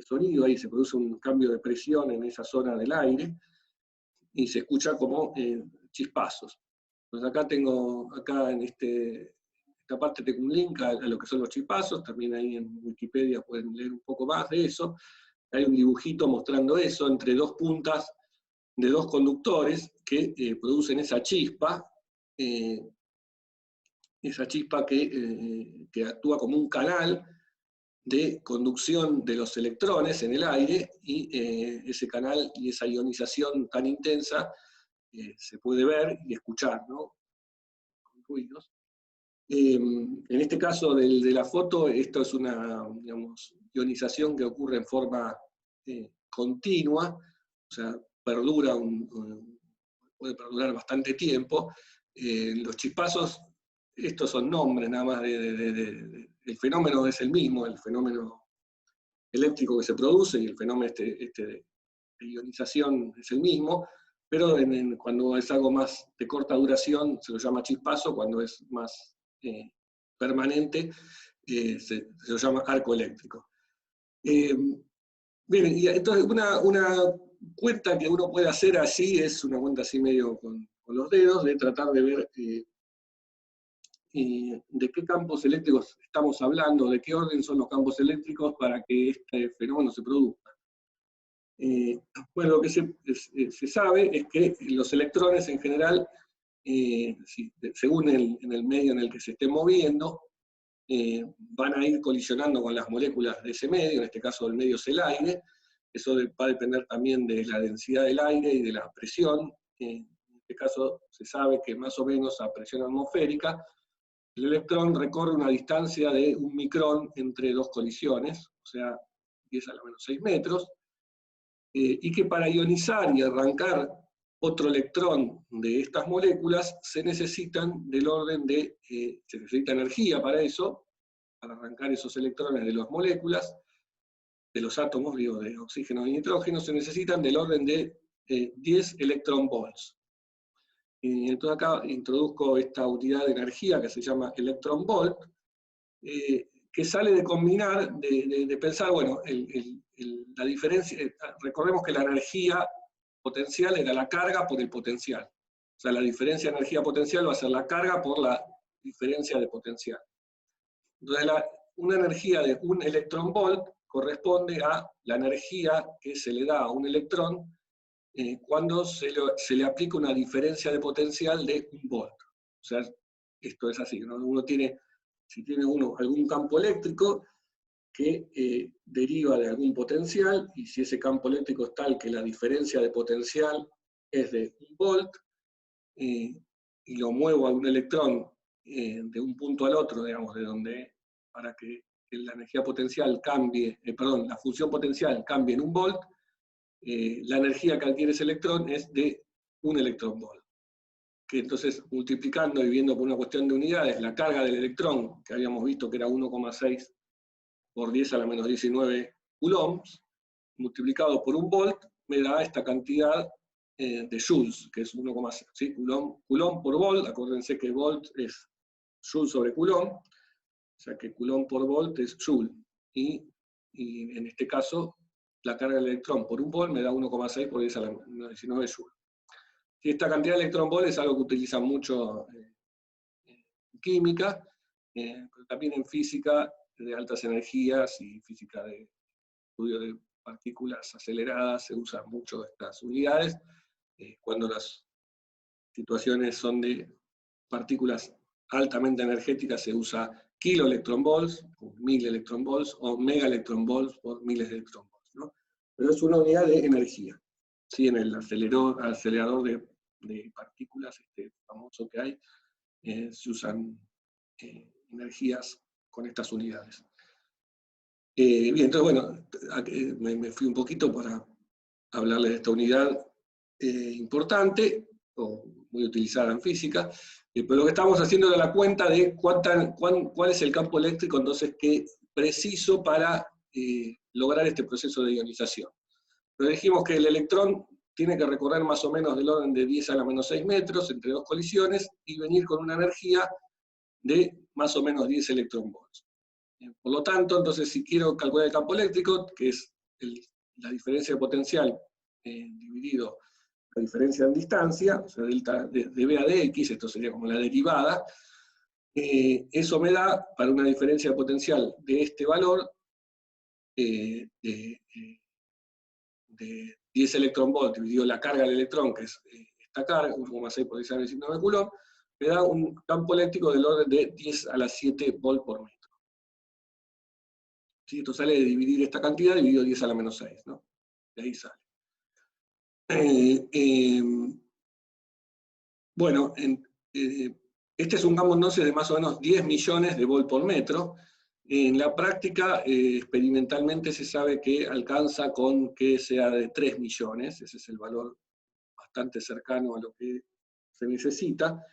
sonido, ahí se produce un cambio de presión en esa zona del aire, y se escucha como chispazos. Entonces acá en esta parte tengo un link a lo que son los chispazos, también ahí en Wikipedia pueden leer un poco más de eso. Hay un dibujito mostrando eso, entre dos puntas de dos conductores que producen esa chispa que actúa como un canal de conducción de los electrones en el aire, y ese canal y esa ionización tan intensa se puede ver y escuchar, ¿no? Con ruidos. En este caso de la foto, esto es una, digamos, ionización que ocurre en forma continua, o sea, puede perdurar bastante tiempo. Los chispazos, estos son nombres nada más, el fenómeno es el mismo, el fenómeno eléctrico que se produce y el fenómeno de ionización es el mismo, pero cuando es algo más de corta duración se lo llama chispazo, cuando es más permanente se lo llama arco eléctrico. Bien, y entonces una cuenta que uno puede hacer así, es una cuenta así medio con los dedos, de tratar de ver de qué campos eléctricos estamos hablando, de qué orden son los campos eléctricos para que este fenómeno se produzca. Bueno, lo que se sabe es que los electrones en general, según en el medio en el que se estén moviendo, van a ir colisionando con las moléculas de ese medio, en este caso el medio es el aire. Eso va a depender también de la densidad del aire y de la presión. En este caso se sabe que más o menos a presión atmosférica, el electrón recorre una distancia de 1 micrón entre dos colisiones, o sea, 10 a la menos 6 metros, y que para ionizar y arrancar otro electrón de estas moléculas se necesitan del orden de, se necesita energía para eso, para arrancar esos electrones de las moléculas, de los átomos, digo, de oxígeno y nitrógeno, se necesitan del orden de 10 electron volts. Entonces acá introduzco esta unidad de energía que se llama electron volt, que sale de combinar, de pensar, bueno, la diferencia, recordemos que la energía potencial era la carga por el potencial. O sea, la diferencia de energía potencial va a ser la carga por la diferencia de potencial. Entonces, una energía de 1 electron volt corresponde a la energía que se le da a un electrón cuando se le aplica una diferencia de potencial de 1 volt. O sea, esto es así, ¿no? Si tiene algún campo eléctrico que deriva de algún potencial, y si ese campo eléctrico es tal que la diferencia de potencial es de 1 volt, y lo muevo a un electrón de un punto al otro, digamos, para que la energía potencial cambie, la función potencial cambie en un volt, la energía que adquiere ese electrón es de un electronvolt. Que entonces, multiplicando y viendo por una cuestión de unidades, la carga del electrón, que habíamos visto que era 1,6 por 10 a la menos 19 coulombs, multiplicado por un volt, me da esta cantidad de joules, que es 1,6, ¿sí? Coulomb por volt, acuérdense que volt es joule sobre coulomb, o sea que coulomb por volt es joule, y en este caso, la carga del electrón por un volt me da 1,6 por 10 a la menos 19 joules. Y esta cantidad de electrón-volt es algo que utilizan mucho en química, pero también en física de altas energías y física de estudio de partículas aceleradas se usan mucho estas unidades. Cuando las situaciones son de partículas altamente energéticas se usa kiloelectronvolts, 1000 electronvolts, o megaelectronvolts por miles de electronvolts, ¿no? Pero es una unidad de energía. Sí, en el acelerador de partículas famoso que hay, se usan energías con estas unidades. Bien, entonces bueno, me fui un poquito para hablarles de esta unidad importante, o muy utilizada en física, pero lo que estamos haciendo es la cuenta de cuál es el campo eléctrico entonces que preciso para lograr este proceso de ionización. Pero dijimos que el electrón tiene que recorrer más o menos del orden de 10 a la menos 6 metros entre dos colisiones y venir con una energía de más o menos 10 electronvolts. Por lo tanto, entonces, si quiero calcular el campo eléctrico, que es la diferencia de potencial dividido la diferencia en distancia, o sea, delta de B a dx, esto sería como la derivada, eso me da, para una diferencia de potencial de este valor, de 10 electronvolts dividido la carga del electrón, que es esta carga, 1,6 por 10 a la 19 coulomb, me da un campo eléctrico del orden de 10 a la 7 volt por metro. ¿Sí? Esto sale de dividir esta cantidad dividido 10 a la menos 6, ¿no? De ahí sale. Bueno, este es un campo entonces de más o menos 10 millones de volt por metro. En la práctica, experimentalmente se sabe que alcanza con que sea de 3 millones, ese es el valor bastante cercano a lo que se necesita,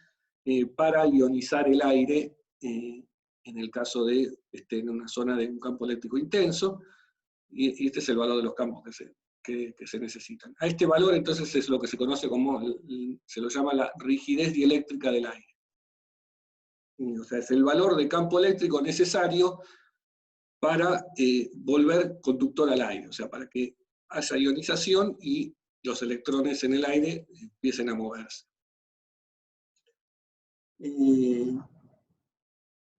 para ionizar el aire, en el caso de en una zona de un campo eléctrico intenso, y este es el valor de los campos que se necesitan. A este valor entonces es lo que se conoce como, se lo llama la rigidez dieléctrica del aire. O sea, es el valor de campo eléctrico necesario para volver conductor al aire, o sea, para que haya ionización y los electrones en el aire empiecen a moverse.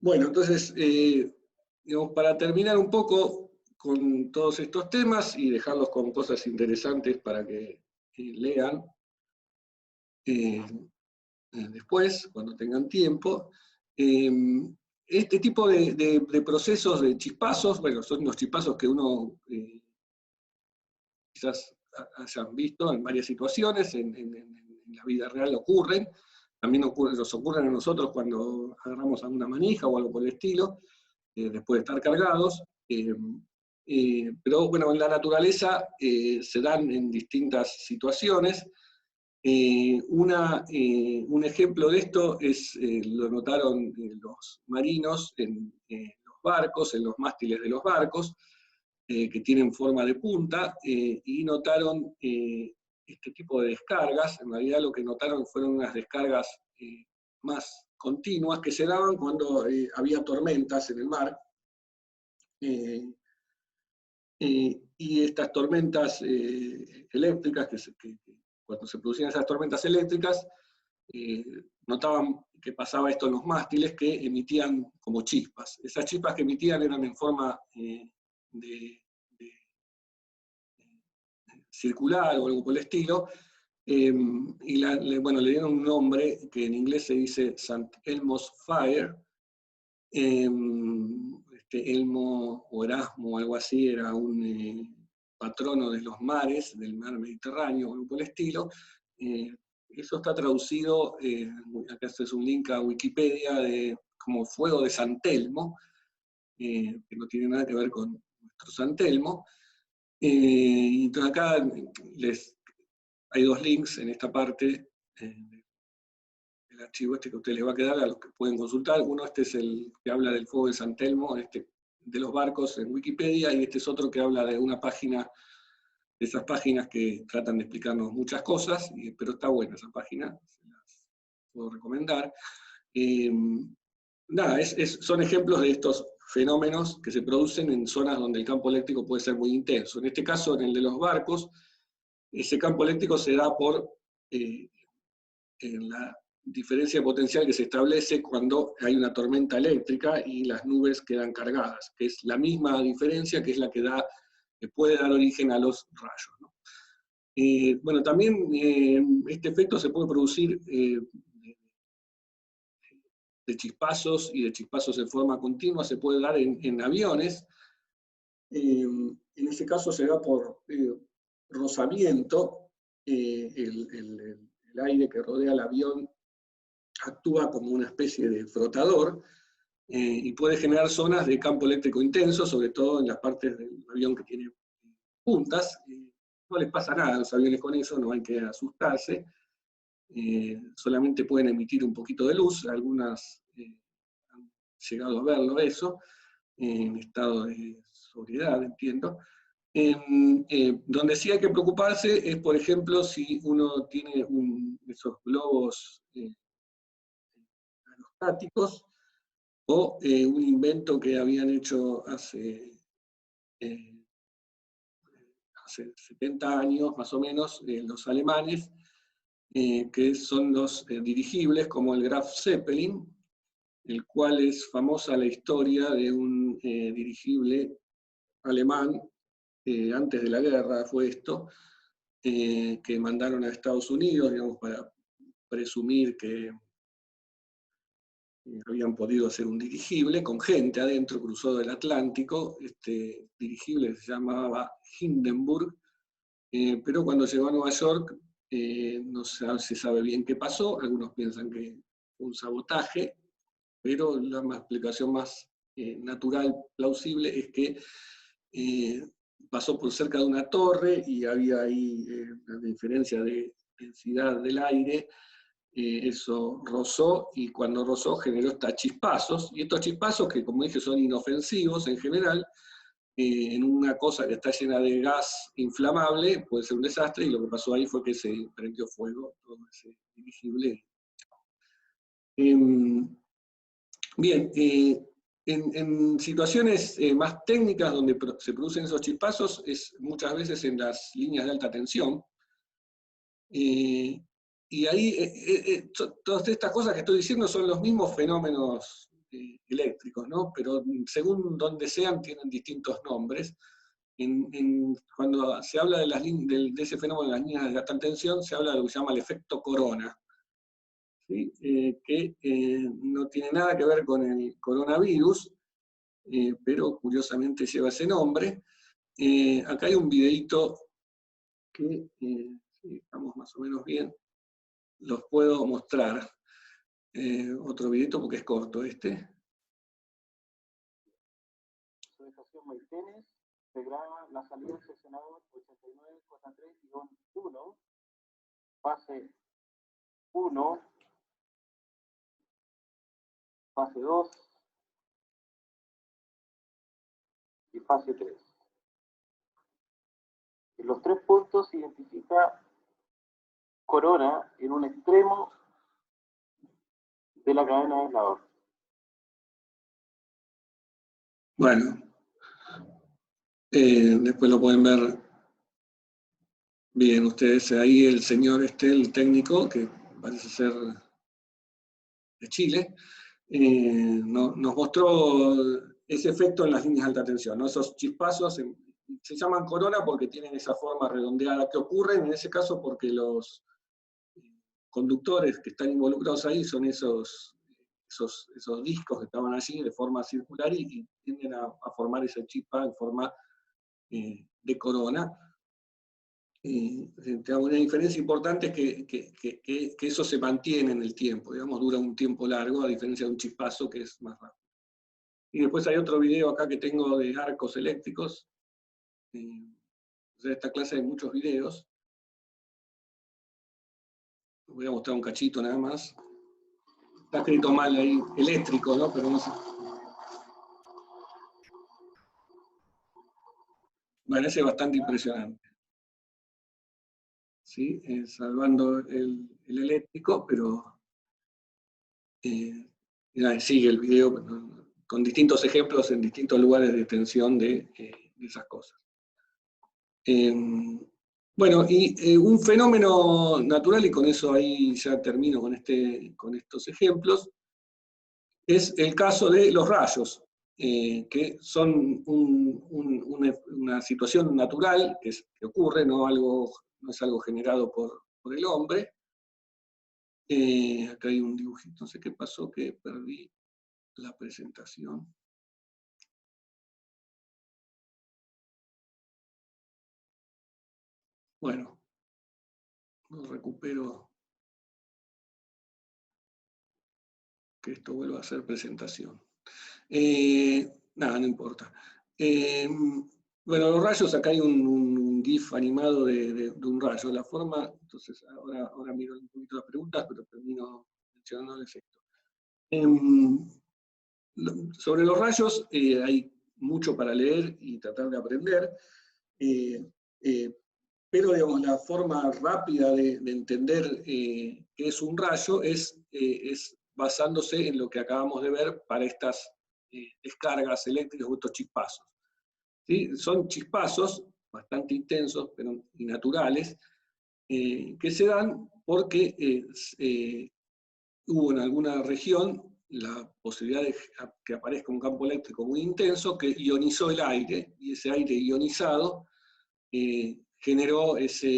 Bueno, entonces, digamos, para terminar un poco con todos estos temas y dejarlos con cosas interesantes para que lean después, cuando tengan tiempo, este tipo de procesos de chispazos, bueno, son los chispazos que uno quizás hayan visto en varias situaciones, en la vida real ocurren, también nos ocurren a nosotros cuando agarramos alguna manija o algo por el estilo, después de estar cargados, pero bueno, en la naturaleza se dan en distintas situaciones. Un ejemplo de esto lo notaron los marinos en los barcos, en los mástiles de los barcos, que tienen forma de punta, y notaron este tipo de descargas. En realidad lo que notaron fueron unas descargas más continuas que se daban cuando había tormentas en el mar. Y estas tormentas eléctricas, cuando se producían esas tormentas eléctricas, notaban que pasaba esto en los mástiles, que emitían como chispas. Esas chispas que emitían eran en forma circular o algo por el estilo, y bueno, le dieron un nombre que en inglés se dice St. Elmo's Fire. Elmo o Erasmo o algo así era un patrono de los mares, del mar Mediterráneo o algo por el estilo. eso está traducido, acá este es un link a Wikipedia, como fuego de San Telmo, que no tiene nada que ver con nuestro San Telmo. Y entonces acá hay dos links en esta parte del archivo este que a ustedes les va a quedar, a los que pueden consultar. Uno, este es el que habla del fuego de San Telmo, de los barcos en Wikipedia, y este es otro que habla de una página, de esas páginas que tratan de explicarnos muchas cosas, pero está buena esa página, se las puedo recomendar. Nada, son ejemplos de estos fenómenos que se producen en zonas donde el campo eléctrico puede ser muy intenso. En este caso, en el de los barcos, ese campo eléctrico se da por en la diferencia potencial que se establece cuando hay una tormenta eléctrica y las nubes quedan cargadas, que es la misma diferencia que es la que puede dar origen a los rayos, ¿no? Bueno, también este efecto se puede producir de chispazos, y de chispazos en forma continua, se puede dar en aviones. En ese caso se da por rozamiento. El aire que rodea el avión actúa como una especie de flotador, y puede generar zonas de campo eléctrico intenso, sobre todo en las partes del avión que tiene puntas. No les pasa nada a los aviones con eso, no hay que asustarse. Solamente pueden emitir un poquito de luz, algunas han llegado a verlo eso, en estado de sobriedad, entiendo. Donde sí hay que preocuparse es, por ejemplo, si uno tiene esos globos aerostáticos, o un invento que habían hecho hace 70 años más o menos los alemanes, que son los dirigibles, como el Graf Zeppelin, el cual es famosa la historia de un dirigible alemán, antes de la guerra fue esto, que mandaron a Estados Unidos, digamos, para presumir que habían podido hacer un dirigible con gente adentro, cruzó el Atlántico. Este dirigible se llamaba Hindenburg, pero cuando llegó a Nueva York no se sabe bien qué pasó. Algunos piensan que fue un sabotaje, pero la explicación más natural, plausible, es que pasó por cerca de una torre y había ahí una diferencia de densidad del aire. Eso rozó, y cuando rozó generó estos chispazos, y estos chispazos, que como dije son inofensivos en general, en una cosa que está llena de gas inflamable puede ser un desastre, y lo que pasó ahí fue que se prendió fuego todo ese dirigible. Bien, en situaciones más técnicas donde se producen esos chispazos es muchas veces en las líneas de alta tensión. Y ahí, todas estas cosas que estoy diciendo son los mismos fenómenos eléctricos, ¿no? Pero según donde sean tienen distintos nombres. Cuando se habla de ese fenómeno de las líneas de alta tensión, se habla de lo que se llama el efecto corona, ¿sí? Que no tiene nada que ver con el coronavirus, pero curiosamente lleva ese nombre. Acá hay un videíto que, si estamos más o menos bien, los puedo mostrar. Otro videito porque es corto este. Subestación Maitenes, se graba la salida del seccionador 89,3-1, fase 1, fase 2 y fase 3. En los tres puntos se identifica corona en un extremo de la cadena de aislador. Bueno, después lo pueden ver bien ustedes. Ahí el señor el técnico, que parece ser de Chile, nos mostró ese efecto en las líneas de alta tensión, ¿no? Esos chispazos se llaman corona porque tienen esa forma redondeada, que ocurren en ese caso porque los conductores que están involucrados ahí son esos discos que estaban allí de forma circular, y tienden a formar esa chispa en forma de corona. Una diferencia importante es que eso se mantiene en el tiempo, digamos, dura un tiempo largo, a diferencia de un chispazo que es más rápido. Y después hay otro video acá que tengo de arcos eléctricos. De esta clase hay muchos videos. Voy a mostrar un cachito nada más. Está escrito mal ahí, eléctrico, ¿no? Pero no sé. Bueno, ese es bastante impresionante. ¿Sí? Salvando el eléctrico, pero sigue el video con distintos ejemplos en distintos lugares de tensión de esas cosas. Bueno, y un fenómeno natural, y con eso ahí ya termino con estos ejemplos, es el caso de los rayos, que son una situación natural que ocurre, no es algo generado por el hombre. Acá hay un dibujito, no sé qué pasó, que perdí la presentación. Bueno, no recupero que esto vuelva a ser presentación. Nada, no importa. Bueno, los rayos, acá hay un GIF animado de un rayo. La forma, entonces ahora miro un poquito las preguntas, pero termino mencionándoles esto. Sobre los rayos hay mucho para leer y tratar de aprender, pero digamos, la forma rápida de entender qué es un rayo es basándose en lo que acabamos de ver para estas descargas eléctricas o estos chispazos. ¿Sí? Son chispazos bastante intensos, pero naturales, que se dan porque hubo en alguna región la posibilidad de que aparezca un campo eléctrico muy intenso que ionizó el aire, y ese aire ionizado generó esos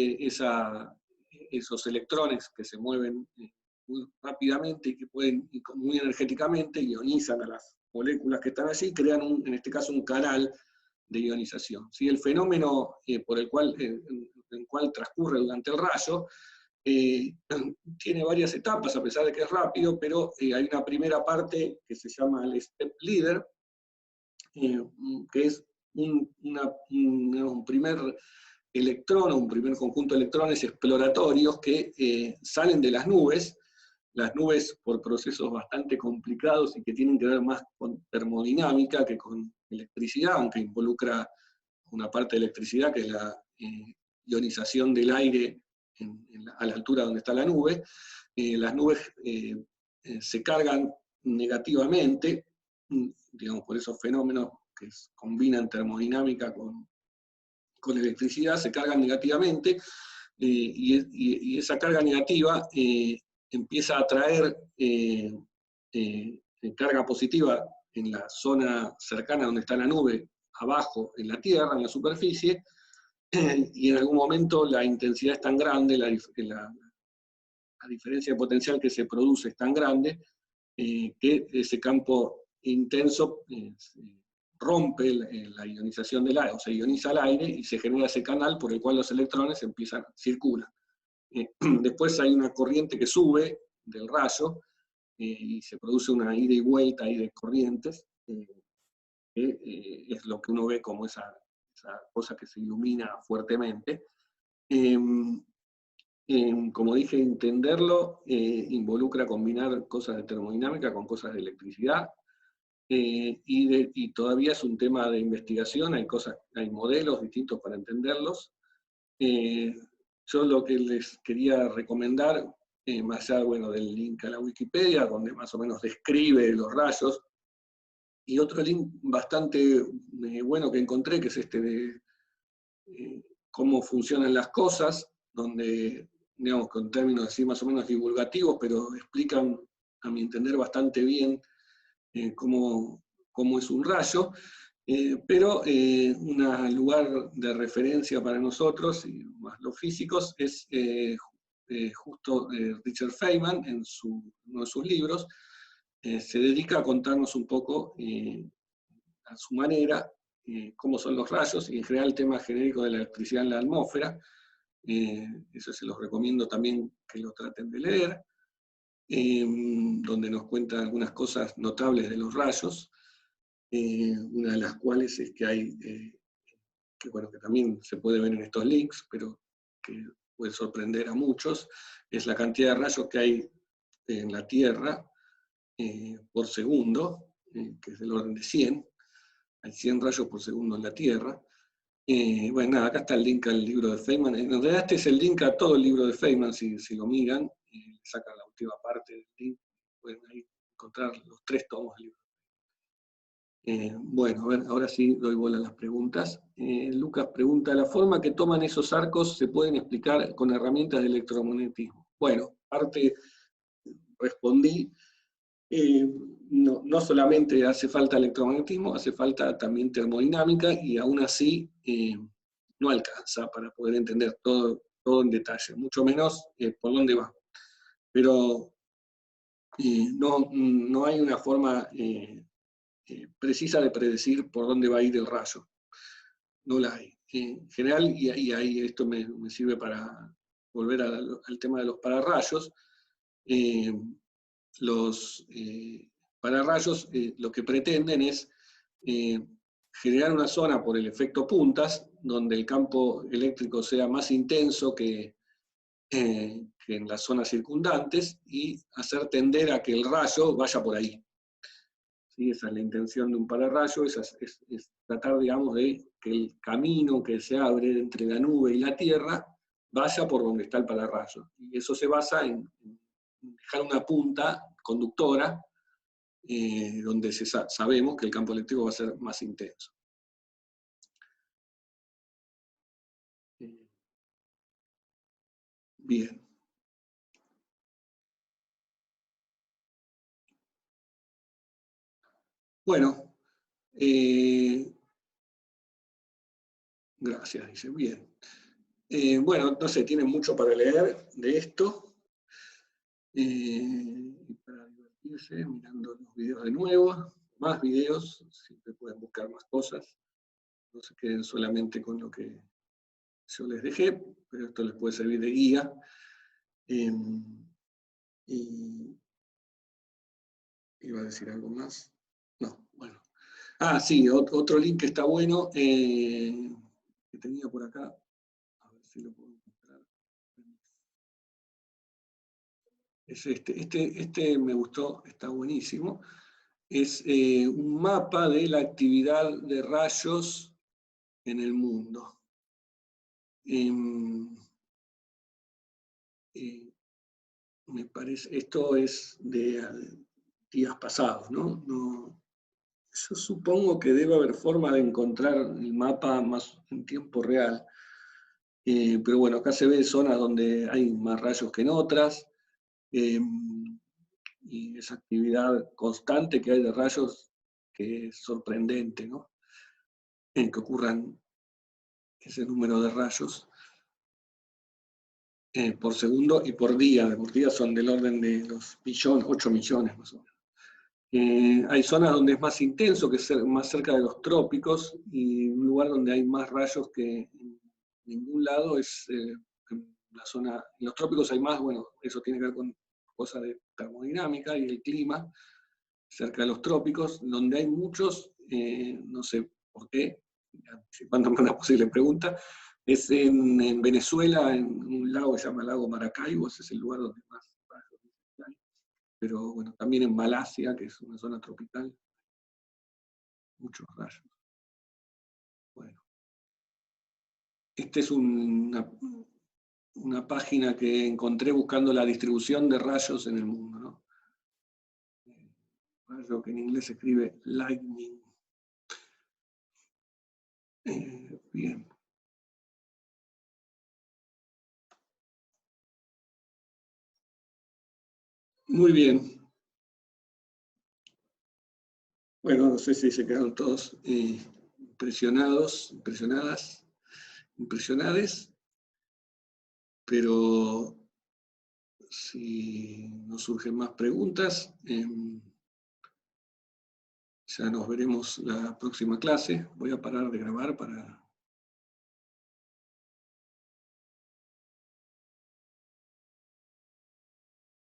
electrones que se mueven muy rápidamente y que pueden, muy energéticamente, ionizan a las moléculas que están allí, crean en este caso un canal de ionización. ¿Sí? El fenómeno por el cual transcurre durante el rayo tiene varias etapas, a pesar de que es rápido, pero hay una primera parte que se llama el step leader, que es un primer electrón, un primer conjunto de electrones exploratorios que salen de las nubes por procesos bastante complicados y que tienen que ver más con termodinámica que con electricidad, aunque involucra una parte de electricidad que es la ionización del aire a la altura donde está la nube. Las nubes se cargan negativamente, digamos, por esos fenómenos que combinan termodinámica con electricidad, se cargan negativamente, y esa carga negativa empieza a atraer carga positiva en la zona cercana donde está la nube, abajo en la Tierra, en la superficie, y en algún momento la intensidad es tan grande, la diferencia de potencial que se produce es tan grande, que ese campo intenso rompe la ionización del aire, o sea, ioniza el aire y se genera ese canal por el cual los electrones circulan. Después hay una corriente que sube del rayo y se produce una ida y vuelta ahí de corrientes, que es lo que uno ve como esa cosa que se ilumina fuertemente. Como dije, entenderlo involucra combinar cosas de termodinámica con cosas de electricidad, y todavía es un tema de investigación, hay modelos distintos para entenderlos. Yo lo que les quería recomendar, más allá del link a la Wikipedia, donde más o menos describe los rayos, y otro link bastante bueno que encontré, que es este de cómo funcionan las cosas, donde, digamos, con términos así más o menos divulgativos, pero explican, a mi entender, bastante bien cómo es un rayo, pero un lugar de referencia para nosotros, y más los físicos, es justo Richard Feynman, en uno de sus libros. Se dedica a contarnos un poco, a su manera, cómo son los rayos, y en general el tema genérico de la electricidad en la atmósfera, Eso se los recomiendo también que lo traten de leer, donde nos cuenta algunas cosas notables de los rayos, una de las cuales es que hay, que también se puede ver en estos links, pero que puede sorprender a muchos, es la cantidad de rayos que hay en la Tierra por segundo, que es del orden de 100. Hay 100 rayos por segundo en la Tierra. Bueno, nada, acá está el link al libro de Feynman. En realidad este es el link a todo el libro de Feynman, si lo miran, sacan la última parte del link, pueden ahí encontrar los 3 tomos del libro. Bueno, a ver, ahora sí doy bola a las preguntas. Lucas pregunta, ¿la forma que toman esos arcos se pueden explicar con herramientas de electromagnetismo? Bueno, parte respondí. No solamente hace falta electromagnetismo, hace falta también termodinámica, y aún así no alcanza para poder entender todo en detalle, mucho menos por dónde va. Pero no hay una forma precisa de predecir por dónde va a ir el rayo. No la hay. En general, y ahí esto me sirve para volver al tema de los pararrayos, los pararrayos lo que pretenden es generar una zona por el efecto puntas, donde el campo eléctrico sea más intenso que en las zonas circundantes, y hacer tender a que el rayo vaya por ahí. ¿Sí? Esa es la intención de un pararrayo, es tratar, digamos, de que el camino que se abre entre la nube y la Tierra vaya por donde está el pararrayo. Y eso se basa en dejar una punta conductora donde sabemos que el campo eléctrico va a ser más intenso. Bien. Bueno, gracias, dice. Bien. Bueno, no sé, tienen mucho para leer de esto. Para divertirse, mirando los videos de nuevo, más videos, siempre pueden buscar más cosas. No se queden solamente con lo que yo les dejé, pero esto les puede servir de guía. Iba a decir algo más. No, bueno. Ah, sí, otro link que está bueno, que tenía por acá. A ver si lo puedo encontrar. Es este me gustó, está buenísimo. Es un mapa de la actividad de rayos en el mundo. Me parece, esto es de días pasados, ¿no? Yo supongo que debe haber forma de encontrar el mapa más en tiempo real. Pero bueno, acá se ve zonas donde hay más rayos que en otras, y esa actividad constante que hay de rayos que es sorprendente, ¿no? Que ocurran ese número de rayos por segundo y por día. Por día son del orden de los 8 millones más o menos. Hay zonas donde es más intenso, que es más cerca de los trópicos, y un lugar donde hay más rayos que en ningún lado es en la zona. En los trópicos hay más, bueno, eso tiene que ver con cosas de termodinámica y el clima, cerca de los trópicos, donde hay muchos, no sé por qué, anticipándome una posible pregunta, es en Venezuela, en un lago que se llama Lago Maracaibo, ese es el lugar donde más rayos hay. Pero bueno, también en Malasia, que es una zona tropical, muchos rayos. Bueno. Esta es una página que encontré buscando la distribución de rayos en el mundo, ¿no? Rayo que en inglés se escribe lightning. Bien. Muy bien. Bueno, no sé si se quedaron todos impresionados, impresionades, pero si no surgen más preguntas, ya nos veremos la próxima clase. Voy a parar de grabar para